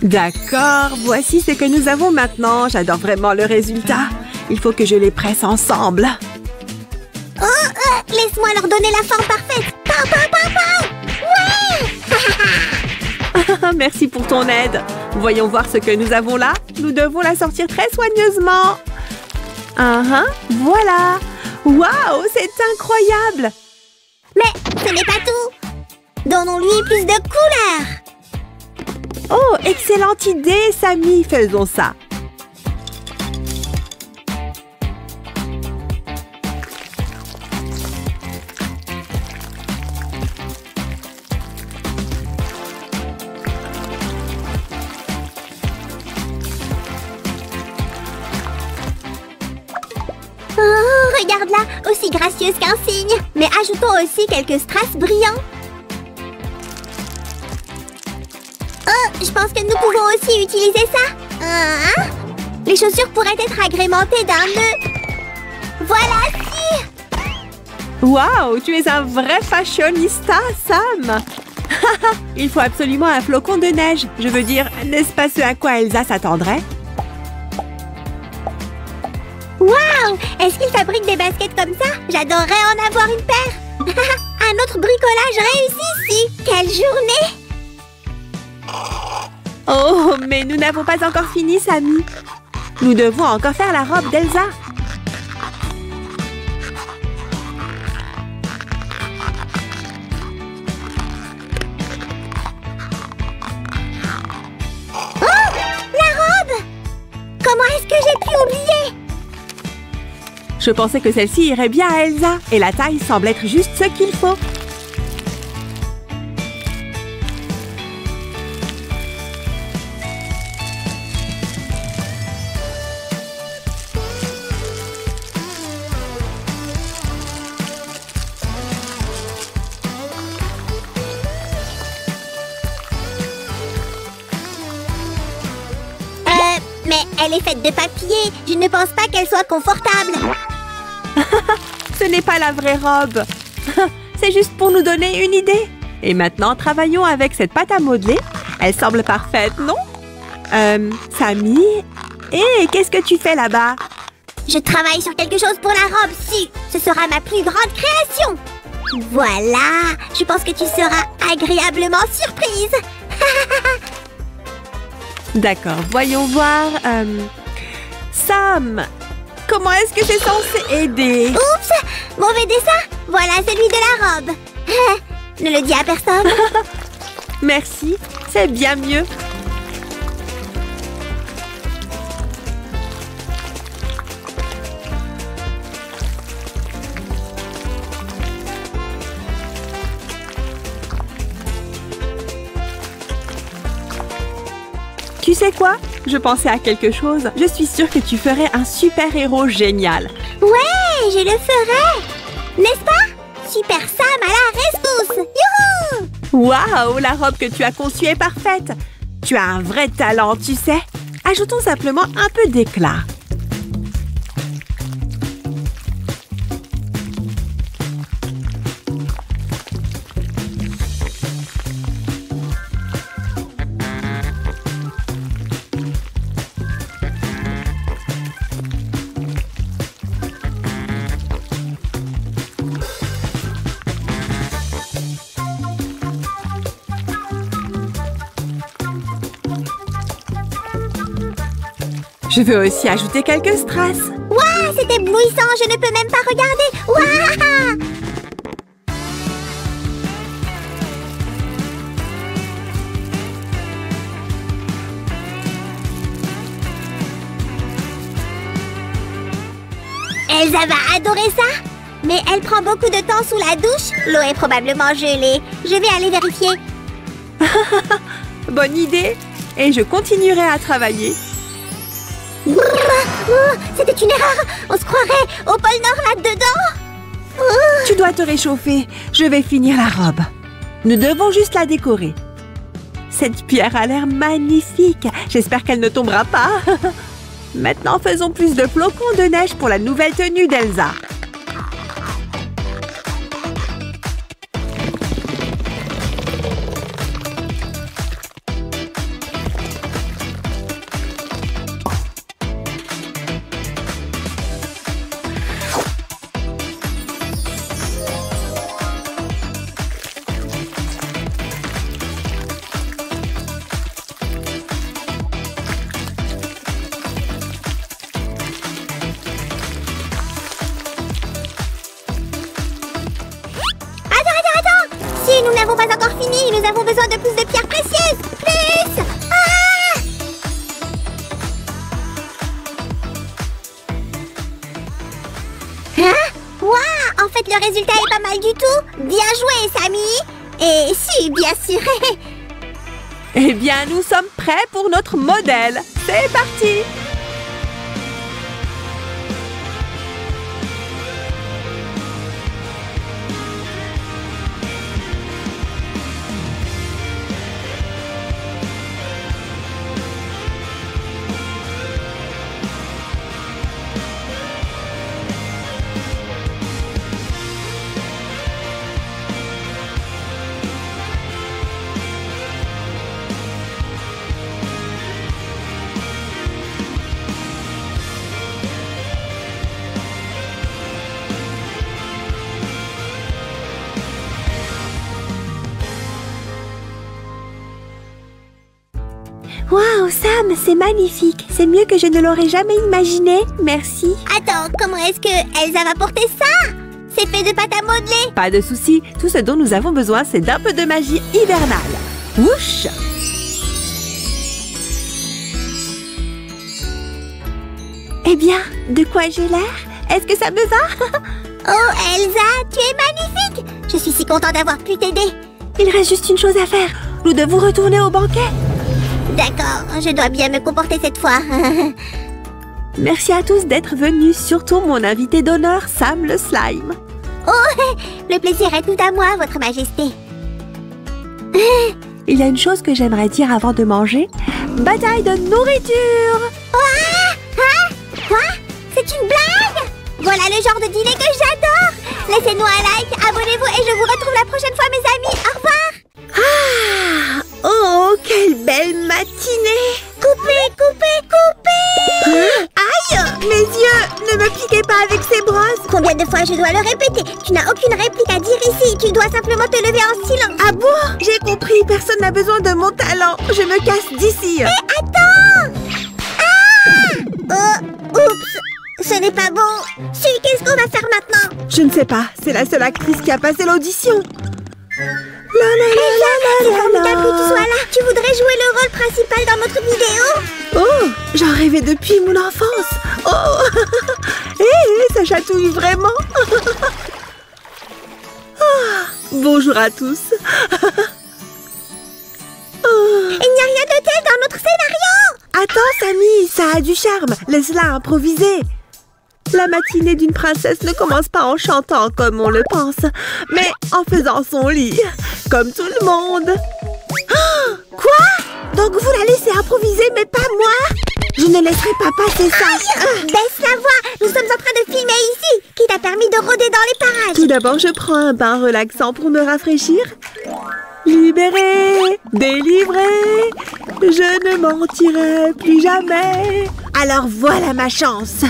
D'accord, voici ce que nous avons maintenant. J'adore vraiment le résultat. Il faut que je les presse ensemble. Oh, laisse-moi leur donner la forme parfaite. Pow, pow, pow, pow. Ouais. Merci pour ton aide. Voyons voir ce que nous avons là. Nous devons la sortir très soigneusement. Voilà. Waouh, c'est incroyable. Mais ce n'est pas tout. Donnons-lui plus de couleurs. Oh, excellente idée, Sammy. Faisons ça. Regarde-la, aussi gracieuse qu'un cygne. Mais ajoutons aussi quelques strass brillants. Oh, je pense que nous pouvons aussi utiliser ça. Les chaussures pourraient être agrémentées d'un nœud. Voilà, si. Waouh, tu es un vrai fashionista, Sam. Il faut absolument un flocon de neige. Je veux dire, n'est-ce pas ce à quoi Elsa s'attendrait? Waouh! Est-ce qu'il fabrique des baskets comme ça? J'adorerais en avoir une paire! Un autre bricolage réussi ici! Quelle journée! Oh, mais nous n'avons pas encore fini, Sammy. Nous devons encore faire la robe d'Elsa. Oh! La robe! Comment est-ce que j'ai pu oublier? Je pensais que celle-ci irait bien à Elsa, et la taille semble être juste ce qu'il faut. Mais elle est faite de papier. Je ne pense pas qu'elle soit confortable. Ce n'est pas la vraie robe. C'est juste pour nous donner une idée. Et maintenant, travaillons avec cette pâte à modeler. Elle semble parfaite, non? Sammy? Hé, qu'est-ce que tu fais là-bas? Je travaille sur quelque chose pour la robe, si. Ce sera ma plus grande création. Voilà. Je pense que tu seras agréablement surprise. D'accord, voyons voir. Sam, comment est-ce que c'est censé aider? Oups! Mauvais dessin! Voilà celui de la robe. Ne le dis à personne. Merci, c'est bien mieux. Tu sais quoi? Je pensais à quelque chose. Je suis sûre que tu ferais un super-héros génial. Ouais, je le ferai. N'est-ce pas? Super Sam à la rescousse. Youhou! Waouh, la robe que tu as conçue est parfaite. Tu as un vrai talent, tu sais. Ajoutons simplement un peu d'éclat. Je veux aussi ajouter quelques strass. Waouh, c'est éblouissant, je ne peux même pas regarder. Waouh! Elsa va adorer ça. Mais elle prend beaucoup de temps sous la douche. L'eau est probablement gelée. Je vais aller vérifier. Bonne idée. Et je continuerai à travailler. C'était une erreur. On se croirait au pôle Nord là-dedans. Tu dois te réchauffer. Je vais finir la robe. Nous devons juste la décorer. Cette pierre a l'air magnifique. J'espère qu'elle ne tombera pas. Maintenant, faisons plus de flocons de neige pour la nouvelle tenue d'Elsa. nous avons besoin de plus de pierres précieuses. Plus. Ah! Hein? Waouh! En fait, le résultat est pas mal du tout. Bien joué, Samy. Et si, bien sûr. Eh bien, nous sommes prêts pour notre modèle. C'est parti! Waouh, Sam, c'est magnifique. C'est mieux que je ne l'aurais jamais imaginé. Merci. Attends, comment est-ce que Elsa va porter ça? C'est fait de pâte à modeler. Pas de souci, tout ce dont nous avons besoin, c'est d'un peu de magie hivernale. Wouch! Eh bien, de quoi j'ai l'air? Est-ce que ça me va? Oh, Elsa, tu es magnifique. Je suis si contente d'avoir pu t'aider. Il reste juste une chose à faire. Nous devons retourner au banquet. D'accord, je dois bien me comporter cette fois. Merci à tous d'être venus, surtout mon invité d'honneur, Sam le Slime. Oh, le plaisir est tout à moi, votre majesté. Il y a une chose que j'aimerais dire avant de manger. Bataille de nourriture! Quoi? C'est une blague? Voilà le genre de dîner que j'adore. Laissez-nous un like, abonnez-vous et je vous retrouve la prochaine fois, mes amis. Au revoir. Oh, quelle belle matinée. Coupez. Aïe, mes yeux, ne me piquez pas avec ces brosses. Combien de fois je dois le répéter? Tu n'as aucune réplique à dire ici. Tu dois simplement te lever en silence. Ah bon? J'ai compris, personne n'a besoin de mon talent. Je me casse d'ici. Attends! Oh, oups! Ce n'est pas bon. Qu'est-ce qu'on va faire maintenant? Je ne sais pas, c'est la seule actrice qui a passé l'audition. C'est formidable que tu sois là. Tu voudrais jouer le rôle principal dans notre vidéo? Oh, j'en rêvais depuis mon enfance. Oh, ça chatouille vraiment. Bonjour à tous. Il n'y a rien de tel dans notre scénario. Attends, Samy, ça a du charme. Laisse-la improviser. La matinée d'une princesse ne commence pas en chantant comme on le pense, mais en faisant son lit, comme tout le monde. Oh, quoi? Donc vous la laissez improviser, mais pas moi? Je ne laisserai pas passer ça. Baisse la voix, nous sommes en train de filmer ici. Qui t'a permis de rôder dans les parages? Tout d'abord, je prends un bain relaxant pour me rafraîchir. Libéré, délivré, je ne mentirai plus jamais. Alors voilà ma chance.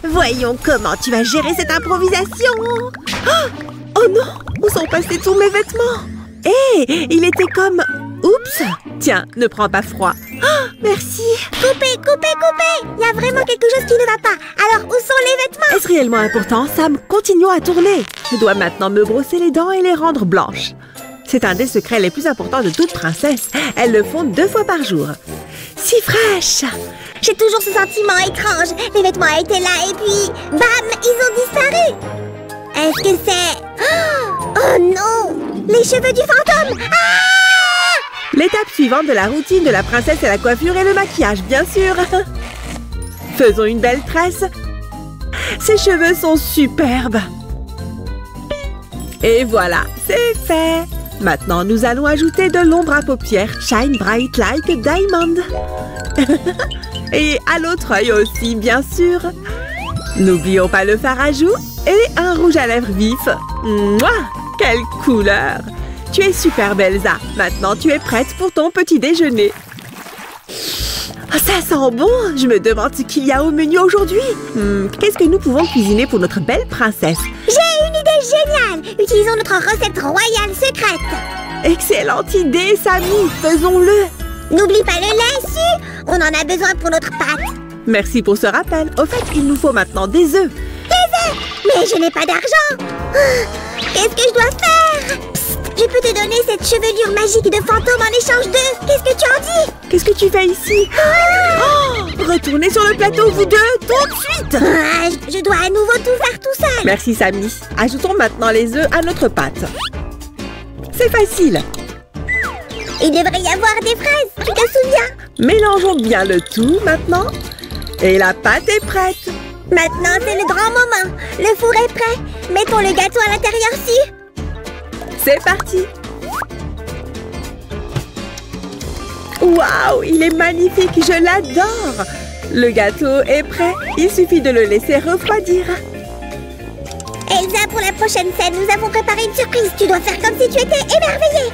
Voyons comment tu vas gérer cette improvisation. Oh non, où sont passés tous mes vêtements? Hé, il était comme... Oups. Tiens, ne prends pas froid. Merci. Coupez. Il y a vraiment quelque chose qui ne va pas. Alors, où sont les vêtements? Est-ce réellement important, Sam? Continuons à tourner. Je dois maintenant me brosser les dents et les rendre blanches. C'est un des secrets les plus importants de toute princesse. Elles le font 2 fois par jour. Si fraîche. J'ai toujours ce sentiment étrange. Les vêtements étaient là et puis, bam, ils ont disparu. Est-ce que c'est... Oh non! Les cheveux du fantôme! L'étape suivante de la routine de la princesse est la coiffure et le maquillage, bien sûr. Faisons une belle tresse. Ses cheveux sont superbes. Et voilà, c'est fait. Maintenant, nous allons ajouter de l'ombre à paupières Shine Bright Like Diamond. Et à l'autre œil aussi, bien sûr. N'oublions pas le fard à joues et un rouge à lèvres vif. Mouah, quelle couleur! Tu es superbe, Elsa. Maintenant, tu es prête pour ton petit déjeuner. Oh, ça sent bon! Je me demande ce qu'il y a au menu aujourd'hui. Qu'est-ce que nous pouvons cuisiner pour notre belle princesse? J'ai une idée géniale! Utilisons notre recette royale secrète! Excellente idée, Samy! Faisons-le! N'oublie pas le lait su! On en a besoin pour notre pâte! Merci pour ce rappel. Au fait, il nous faut maintenant des œufs. Des œufs! Mais je n'ai pas d'argent! Qu'est-ce que je dois faire? Psst, Je peux te donner cette chevelure magique de fantôme en échange d'eux. Qu'est-ce que tu en dis? Qu'est-ce que tu fais ici? Retournez sur le plateau, vous deux, tout de suite! Je dois à nouveau tout faire tout seul. Merci, Sammy. Ajoutons maintenant les œufs à notre pâte. C'est facile. Il devrait y avoir des fraises, tu te souviens? Mélangeons bien le tout maintenant. Et la pâte est prête. Maintenant, c'est le grand moment. Le four est prêt. Mettons le gâteau à l'intérieur-ci. C'est parti. Waouh, il est magnifique, je l'adore. Le gâteau est prêt. Il suffit de le laisser refroidir. Elsa, pour la prochaine scène, nous avons préparé une surprise. Tu dois faire comme si tu étais émerveillée.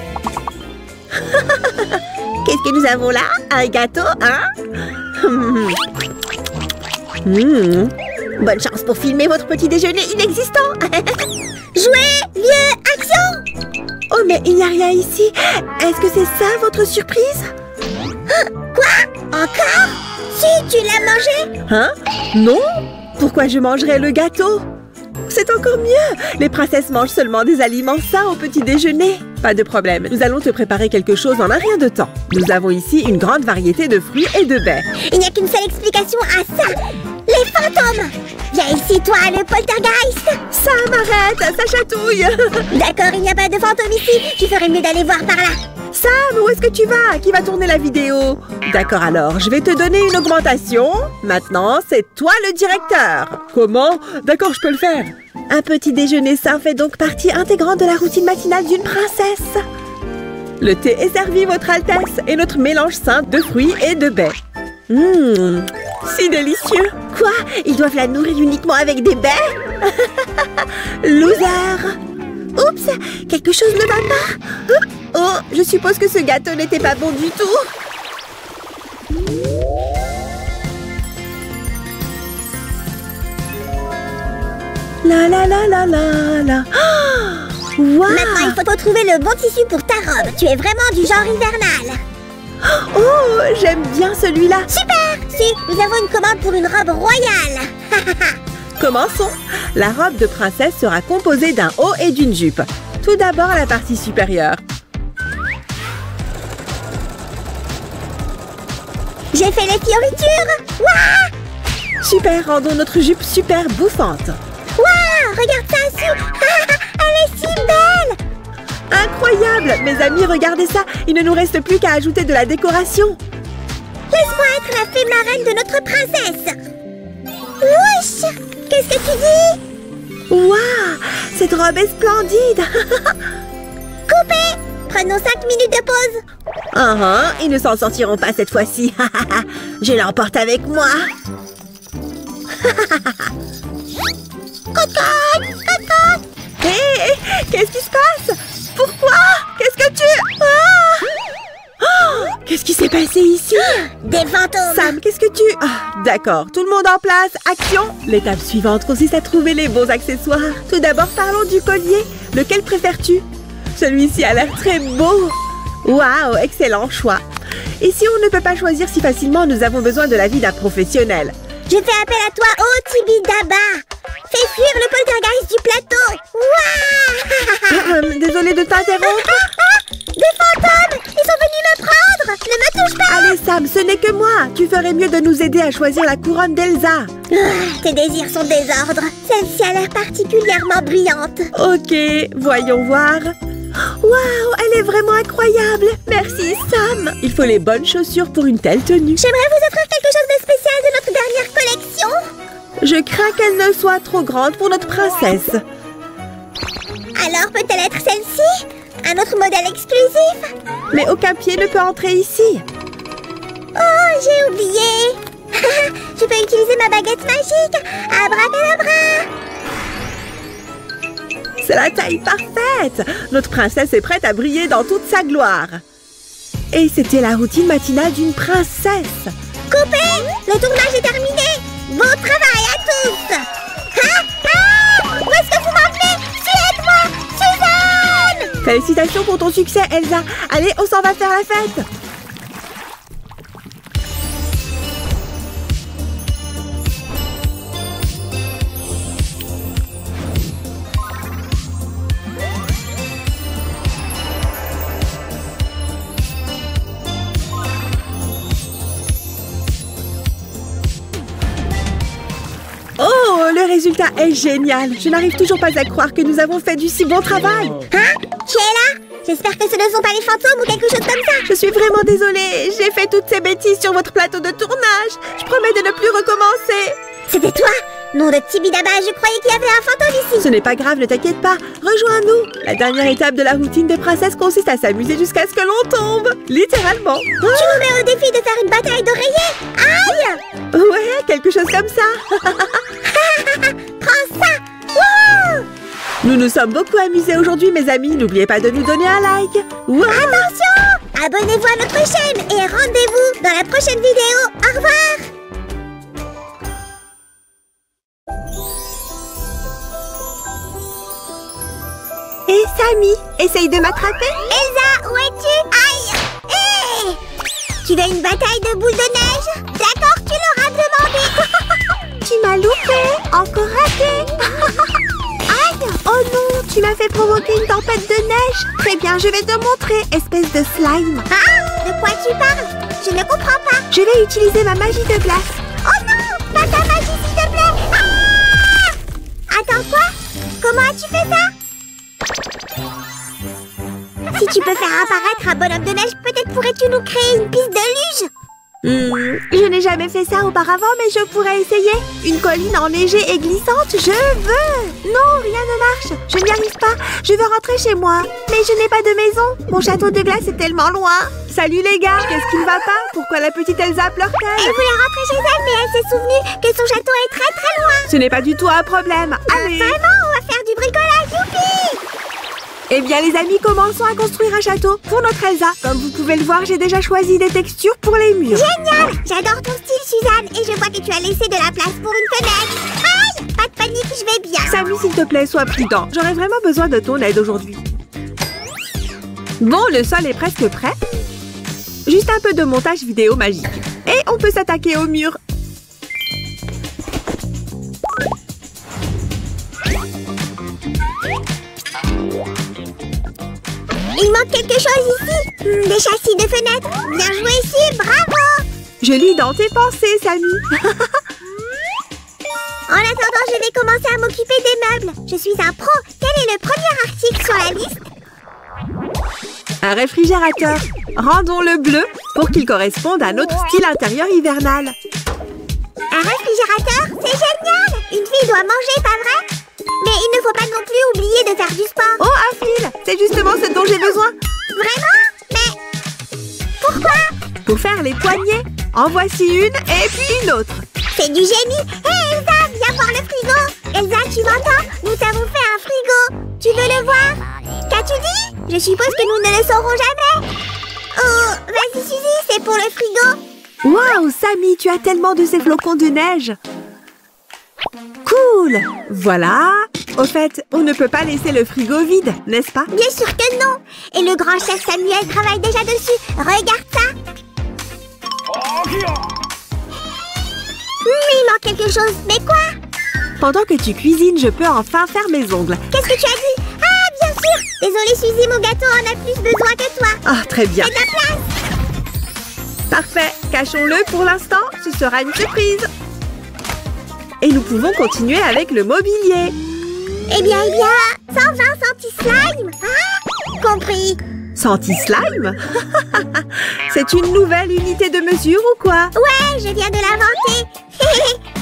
Qu'est-ce que nous avons là? Un gâteau, hein? Bonne chance pour filmer votre petit déjeuner inexistant. Jouez, lieu, action! Oh, mais il n'y a rien ici. Est-ce que c'est ça, votre surprise? Quoi? Encore? Si, tu l'as mangé? Hein? Non? Pourquoi je mangerais le gâteau? C'est encore mieux. Les princesses mangent seulement des aliments sains au petit déjeuner. Pas de problème. Nous allons te préparer quelque chose en un rien de temps. Nous avons ici une grande variété de fruits et de baies. Il n'y a qu'une seule explication à ça. Les fantômes! Viens ici, toi, le poltergeist! Ça m'arrête, ça chatouille. D'accord, il n'y a pas de fantômes ici. Tu ferais mieux d'aller voir par là. Sam, où est-ce que tu vas? Qui va tourner la vidéo? D'accord, alors, je vais te donner une augmentation. Maintenant, c'est toi le directeur. Comment? D'accord, je peux le faire. Un petit déjeuner sain fait donc partie intégrante de la routine matinale d'une princesse. Le thé est servi, votre Altesse, et notre mélange sain de fruits et de baies. Si délicieux. Quoi? Ils doivent la nourrir uniquement avec des baies? Loser. Oups, quelque chose ne va pas. Oh, je suppose que ce gâteau n'était pas bon du tout. La la la la la la. Wow. Maintenant, il faut trouver le bon tissu pour ta robe. Tu es vraiment du genre hivernal. Oh, j'aime bien celui-là. Super! Si, nous avons une commande pour une robe royale. Commençons. La robe de princesse sera composée d'un haut et d'une jupe. Tout d'abord, la partie supérieure. J'ai fait les fioritures. Waouh! Super, rendons notre jupe super bouffante. Waouh! Regarde ça, Sue. Elle est si belle! Incroyable! Mes amis, regardez ça. Il ne nous reste plus qu'à ajouter de la décoration. Laisse-moi être la fée marraine de notre princesse. Wesh! Qu'est-ce que tu dis? Waouh! Cette robe est splendide. Coupé! Prenons 5 minutes de pause. Ils ne s'en sortiront pas cette fois-ci. Je l'emporte avec moi. Cocotte! Cocotte! Hé! Qu'est-ce qui se passe? Pourquoi? Qu'est-ce que tu... Qu'est-ce qui s'est passé ici? Des fantômes! Sam, qu'est-ce que tu... D'accord, tout le monde en place, action! L'étape suivante consiste à trouver les bons accessoires. Tout d'abord, parlons du collier. Lequel préfères-tu? Celui-ci a l'air très beau. Waouh, excellent choix. Et si on ne peut pas choisir si facilement, nous avons besoin de l'avis d'un professionnel. Je fais appel à toi, oh Tibidaba! Fais fuir le poltergeist du plateau! Waouh! Désolée de t'interrompre. Des fantômes! Ils sont venus me prendre! Ne me touche pas! Allez Sam, ce n'est que moi. Tu ferais mieux de nous aider à choisir la couronne d'Elsa. Tes désirs sont désordres. Celle-ci a l'air particulièrement brillante. Ok, voyons voir. Waouh, elle est vraiment incroyable. Merci Sam. Il faut les bonnes chaussures pour une telle tenue. J'aimerais vous offrir quelque chose de spécial de notre dernière collection. Je crains qu'elle ne soit trop grande pour notre princesse. Alors peut-elle être celle-ci? Un autre modèle exclusif? Mais aucun pied ne peut entrer ici. Oh, j'ai oublié. Je peux utiliser ma baguette magique. Abracadabra. C'est la taille parfaite. Notre princesse est prête à briller dans toute sa gloire. Et c'était la routine matinale d'une princesse. Coupé! Le tournage est terminé. Bon travail à tous. Où est-ce que vous m'appelez? Suivez-moi, Suzanne! Félicitations pour ton succès, Elsa. Allez, on s'en va faire la fête. résultat est génial. Je n'arrive toujours pas à croire que nous avons fait du si bon travail. Hein? Qui est là? J'espère que ce ne sont pas les fantômes ou quelque chose comme ça. Je suis vraiment désolée. J'ai fait toutes ces bêtises sur votre plateau de tournage. Je promets de ne plus recommencer. C'était toi? Nom de petit bidaba, je croyais qu'il y avait un fantôme ici. Ce n'est pas grave, ne t'inquiète pas. Rejoins-nous. La dernière étape de la routine des princesses consiste à s'amuser jusqu'à ce que l'on tombe. Littéralement. Tu nous mets au défi de faire une bataille d'oreillers? Aïe! Ouais, quelque chose comme ça. Prends ça! Wouh! Nous nous sommes beaucoup amusés aujourd'hui, mes amis. N'oubliez pas de nous donner un like. Wow. Attention! Abonnez-vous à notre chaîne et rendez-vous dans la prochaine vidéo. Au revoir! Et Sammy, essaye de m'attraper. Elsa, où es-tu? Aïe! Hé! Tu veux une bataille de boules de neige? D'accord, tu l'auras demandé. Tu m'as loupé. Encore raté. Aïe! Oh non, tu m'as fait provoquer une tempête de neige. Très bien, je vais te montrer, espèce de slime. Ah! De quoi tu parles? Je ne comprends pas. Je vais utiliser ma magie de glace. Oh non! Pas ta magie, s'il te plaît! Ah! Attends, quoi? Comment as-tu fait ça? Si tu peux faire apparaître un bonhomme de neige, peut-être pourrais-tu nous créer une piste de luge? Je n'ai jamais fait ça auparavant, mais je pourrais essayer. Une colline enneigée et glissante, je veux. Non, rien ne marche. Je n'y arrive pas. Je veux rentrer chez moi. Mais je n'ai pas de maison. Mon château de glace est tellement loin. Salut les gars, qu'est-ce qui ne va pas? Pourquoi la petite Elsa pleure-t-elle? Elle voulait rentrer chez elle, mais elle s'est souvenue que son château est très très loin. Ce n'est pas du tout un problème. Allez. Vraiment, on va faire du bricolage, youpi! Eh bien les amis, commençons à construire un château pour notre Elsa. Comme vous pouvez le voir, j'ai déjà choisi des textures pour les murs. Génial! J'adore ton style, Suzanne. Et je vois que tu as laissé de la place pour une fenêtre. Aïe! Pas de panique, je vais bien. Sammy, s'il te plaît, sois prudent. J'aurais vraiment besoin de ton aide aujourd'hui. Bon, le sol est presque prêt. Juste un peu de montage vidéo magique. Et on peut s'attaquer au mur. Il manque quelque chose ici. Des châssis de fenêtres. Bien joué ici, bravo! Je lis dans tes pensées, Sammy. En attendant, je vais commencer à m'occuper des meubles. Je suis un pro. Quel est le premier article sur la liste? Un réfrigérateur. Rendons-le bleu pour qu'il corresponde à notre style intérieur hivernal. Un réfrigérateur? C'est génial! Une fille doit manger, pas vrai? Mais il ne faut pas non plus oublier de faire du sport. Oh, un fil! C'est justement ce dont j'ai besoin. Vraiment? Mais pourquoi? Pour faire les poignées. En voici une et puis une autre. C'est du génie! Hé Elsa, viens voir le frigo! Elsa, tu m'entends? Nous t'avons fait un frigo! Tu veux le voir? Qu'as-tu dit? Je suppose que nous ne le saurons jamais! Oh, vas-y Suzy, c'est pour le frigo! Waouh, Sammy, tu as tellement de ces flocons de neige! Cool! Voilà! Au fait, on ne peut pas laisser le frigo vide, n'est-ce pas? Bien sûr que non! Et le grand chef Samuel travaille déjà dessus! Regarde ça! Il manque quelque chose, mais quoi? Pendant que tu cuisines, je peux enfin faire mes ongles. Qu'est-ce que tu as dit? Ah, bien sûr! Désolée Suzy, mon gâteau en a plus besoin que toi! Ah, très bien! Fais de la place! Parfait! Cachons-le pour l'instant, ce sera une surprise! Et nous pouvons continuer avec le mobilier. Eh bien, 120 centi-slime. Ah, compris. Centi-slime? C'est une nouvelle unité de mesure ou quoi? Ouais, je viens de l'inventer.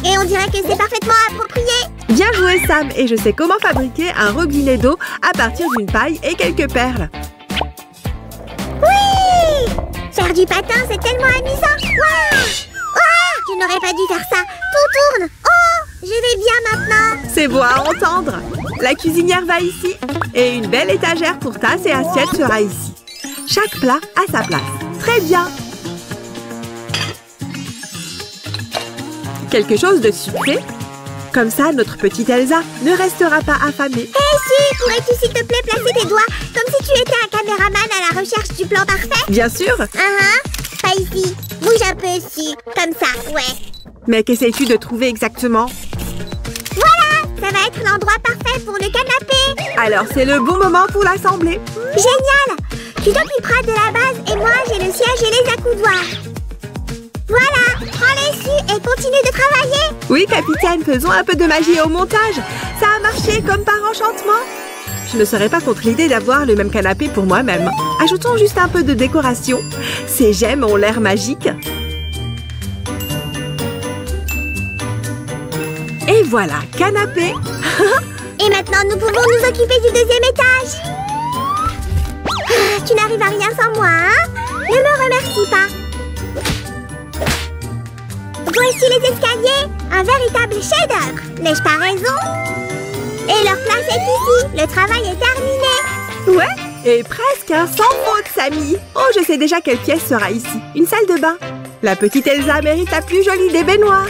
Et on dirait que c'est parfaitement approprié. Bien joué, Sam. Et je sais comment fabriquer un robinet d'eau à partir d'une paille et quelques perles. Oui! Faire du patin, c'est tellement amusant. Wow! Je n'aurais pas dû faire ça. Tout tourne. Oh, je vais bien maintenant. C'est beau à entendre. La cuisinière va ici. Et une belle étagère pour tasses et assiettes sera ici. Chaque plat à sa place. Très bien. Quelque chose de sucré? Comme ça, notre petite Elsa ne restera pas affamée. Hé, si, pourrais-tu s'il te plaît placer tes doigts comme si tu étais un caméraman à la recherche du plan parfait? Bien sûr. Pas ici. Bouge un peu ici. Comme ça, ouais. Mais qu'essayes-tu de trouver exactement? Voilà, ça va être l'endroit parfait pour le canapé. Alors, c'est le bon moment pour l'assembler. Génial! Tu t'occuperas de la base et moi, j'ai le siège et les accoudoirs. Voilà, prends-les dessus et continue de travailler. Oui, capitaine, faisons un peu de magie au montage. Ça a marché comme par enchantement. Je ne serais pas contre l'idée d'avoir le même canapé pour moi-même. Ajoutons juste un peu de décoration. Ces gemmes ont l'air magiques. Et voilà, canapé. Et maintenant, nous pouvons nous occuper du deuxième étage. Tu n'arrives à rien sans moi, hein? Ne me remercie pas. Voici les escaliers, un véritable chef-d'œuvre. N'ai-je pas raison? Et leur place est ici. Le travail est terminé. Ouais, et presque, hein, sans faute, Samy. Oh, je sais déjà quelle pièce sera ici. Une salle de bain. La petite Elsa mérite la plus jolie des baignoires.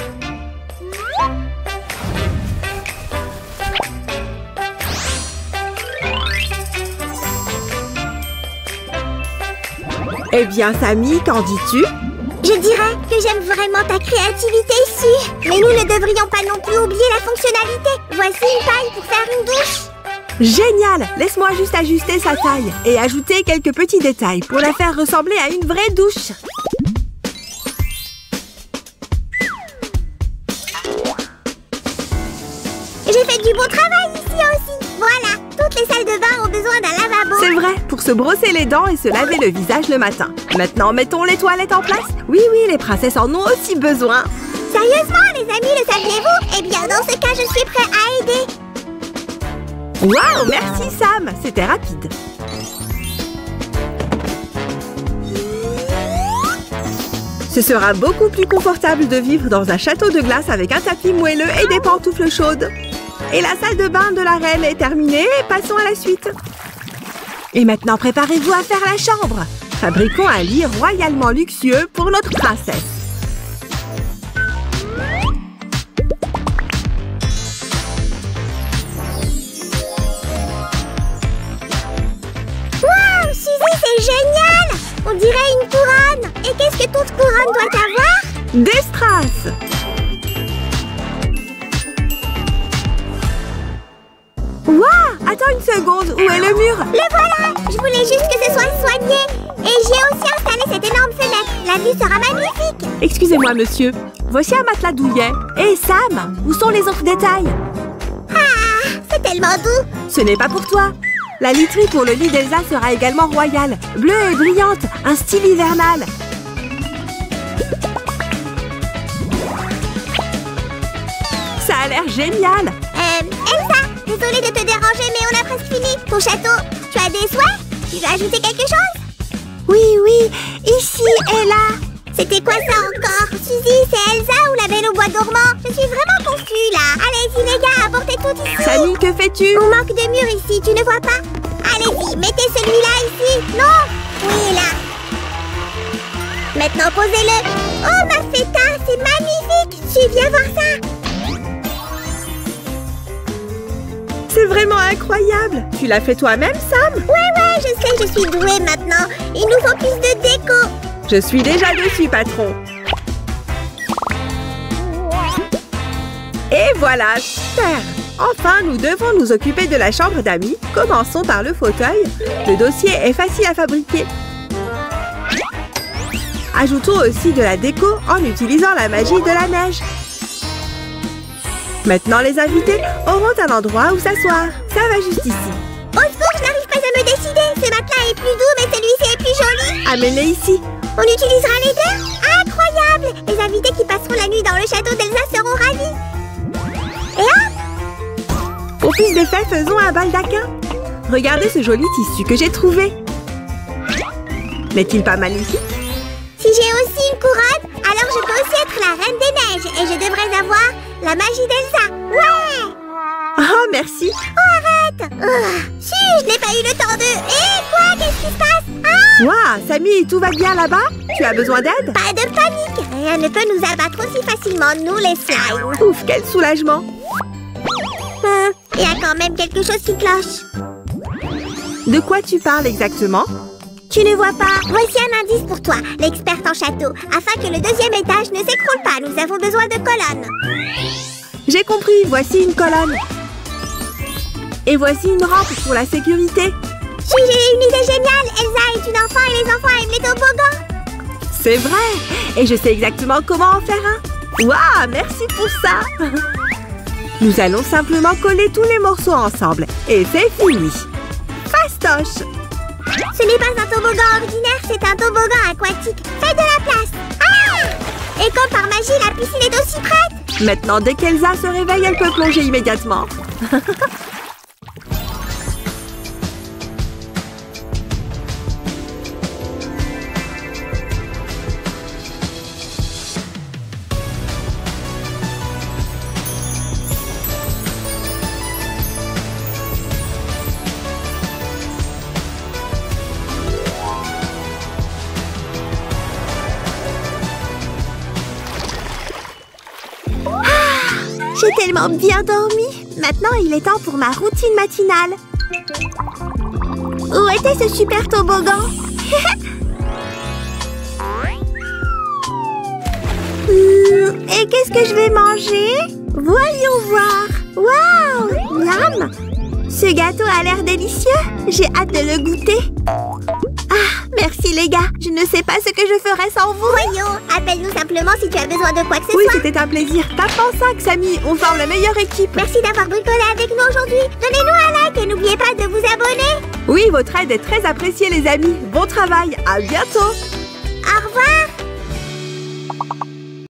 Eh bien, Samy, qu'en dis-tu? Je dirais que j'aime vraiment ta créativité ici. Mais nous ne devrions pas non plus oublier la fonctionnalité. Voici une paille pour faire une douche. Génial! Laisse-moi juste ajuster sa taille et ajouter quelques petits détails pour la faire ressembler à une vraie douche. J'ai fait du bon travail ici aussi. Voilà, toutes les salles de bain ont besoin d'un lavabo. C'est vrai, pour se brosser les dents et se laver le visage le matin. Maintenant, mettons les toilettes en place. Oui, les princesses en ont aussi besoin. Sérieusement, les amis, le saviez-vous? Eh bien, dans ce cas, je suis prêt à aider. Waouh, merci Sam, c'était rapide. Ce sera beaucoup plus confortable de vivre dans un château de glace avec un tapis moelleux et des pantoufles chaudes. Et la salle de bain de la reine est terminée, passons à la suite. Et maintenant, préparez-vous à faire la chambre. Fabriquons un lit royalement luxueux pour notre princesse. Waouh, Suzy, c'est génial! On dirait une couronne. Et qu'est-ce que toute couronne doit avoir? Des strass. Waouh! Attends une seconde, où est le mur? Le voilà! Je voulais juste que ce soit soigné. Et j'ai aussi installé cette énorme fenêtre. La vue sera magnifique. Excusez-moi, monsieur. Voici un matelas douillet. Et Sam, où sont les autres détails? Ah, c'est tellement doux. Ce n'est pas pour toi. La literie pour le lit d'Elsa sera également royale. Bleue et brillante, un style hivernal. Ça a l'air génial. Elsa, désolée de te déranger, mais on a presque fini. Ton château, tu as des souhaits? Tu veux ajouter quelque chose? Oui, ici et là. C'était quoi ça encore? Suzy, c'est Elsa ou la Belle au bois dormant? Je suis vraiment confus là. Allez-y les gars, apportez tout ici. Samy, que fais-tu? On manque de murs ici, tu ne vois pas? Allez-y, mettez celui-là ici. Non? Oui, là. Maintenant, posez-le. Oh, ma feta, c'est magnifique. Tu viens voir ça? C'est vraiment incroyable. Tu l'as fait toi-même, Sam? Ouais, je sais, je suis douée maintenant. Il nous faut plus de déco. Je suis déjà dessus, patron. Et voilà, super. Enfin, nous devons nous occuper de la chambre d'amis. Commençons par le fauteuil. Le dossier est facile à fabriquer. Ajoutons aussi de la déco en utilisant la magie de la neige. Maintenant, les invités auront un endroit où s'asseoir. Ça va juste ici. Au secours, je n'arrive pas à me décider. Ce matelas est plus doux, mais celui-ci est plus joli. Amenez ici. On utilisera les deux? Incroyable! Les invités qui passeront la nuit dans le château d'Elsa seront ravis. Et hop! Pour plus d'effet, faisons un baldaquin. Regardez ce joli tissu que j'ai trouvé. N'est-il pas magnifique? Si j'ai aussi une couronne, alors je peux aussi être la reine des neiges et je devrais avoir la magie d'Elsa. Ouais! Oh, merci. Oh, arrête! Si, je n'ai pas eu le temps de... Et quoi? Qu'est-ce qui se passe? Ah! Waouh, Samy, tout va bien là-bas? Tu as besoin d'aide? Pas de panique! Rien ne peut nous abattre aussi facilement, nous les slimes. Ouf, quel soulagement! Il y a quand même quelque chose qui cloche. De quoi tu parles exactement? Tu ne vois pas? Voici un indice pour toi, l'experte en château. Afin que le deuxième étage ne s'écroule pas, nous avons besoin de colonnes. J'ai compris, voici une colonne. Et voici une rampe pour la sécurité. Si, j'ai une idée géniale. Elsa est une enfant et les enfants aiment les toboggans. C'est vrai! Et je sais exactement comment en faire un. Waouh, merci pour ça. Nous allons simplement coller tous les morceaux ensemble. Et c'est fini! Fastoche. Ce n'est pas un toboggan ordinaire, c'est un toboggan aquatique. Fais de la place. Ah! Et comme par magie, la piscine est aussi prête. Maintenant, dès qu'Elsa se réveille, elle peut plonger immédiatement. J'ai tellement bien dormi. Maintenant, il est temps pour ma routine matinale. Où était ce super toboggan? Et qu'est-ce que je vais manger? Voyons voir. Waouh! Miam! Ce gâteau a l'air délicieux. J'ai hâte de le goûter. Ah, merci les gars. Je ne sais pas ce que je ferais sans vous. Voyons, appelle-nous simplement si tu as besoin de quoi que ce Oui, soit. c'était un plaisir. Tape en 5, Samy. On forme la meilleure équipe. Merci d'avoir bricolé avec nous aujourd'hui. Donnez-nous un like et n'oubliez pas de vous abonner. Oui, votre aide est très appréciée, les amis. Bon travail. À bientôt.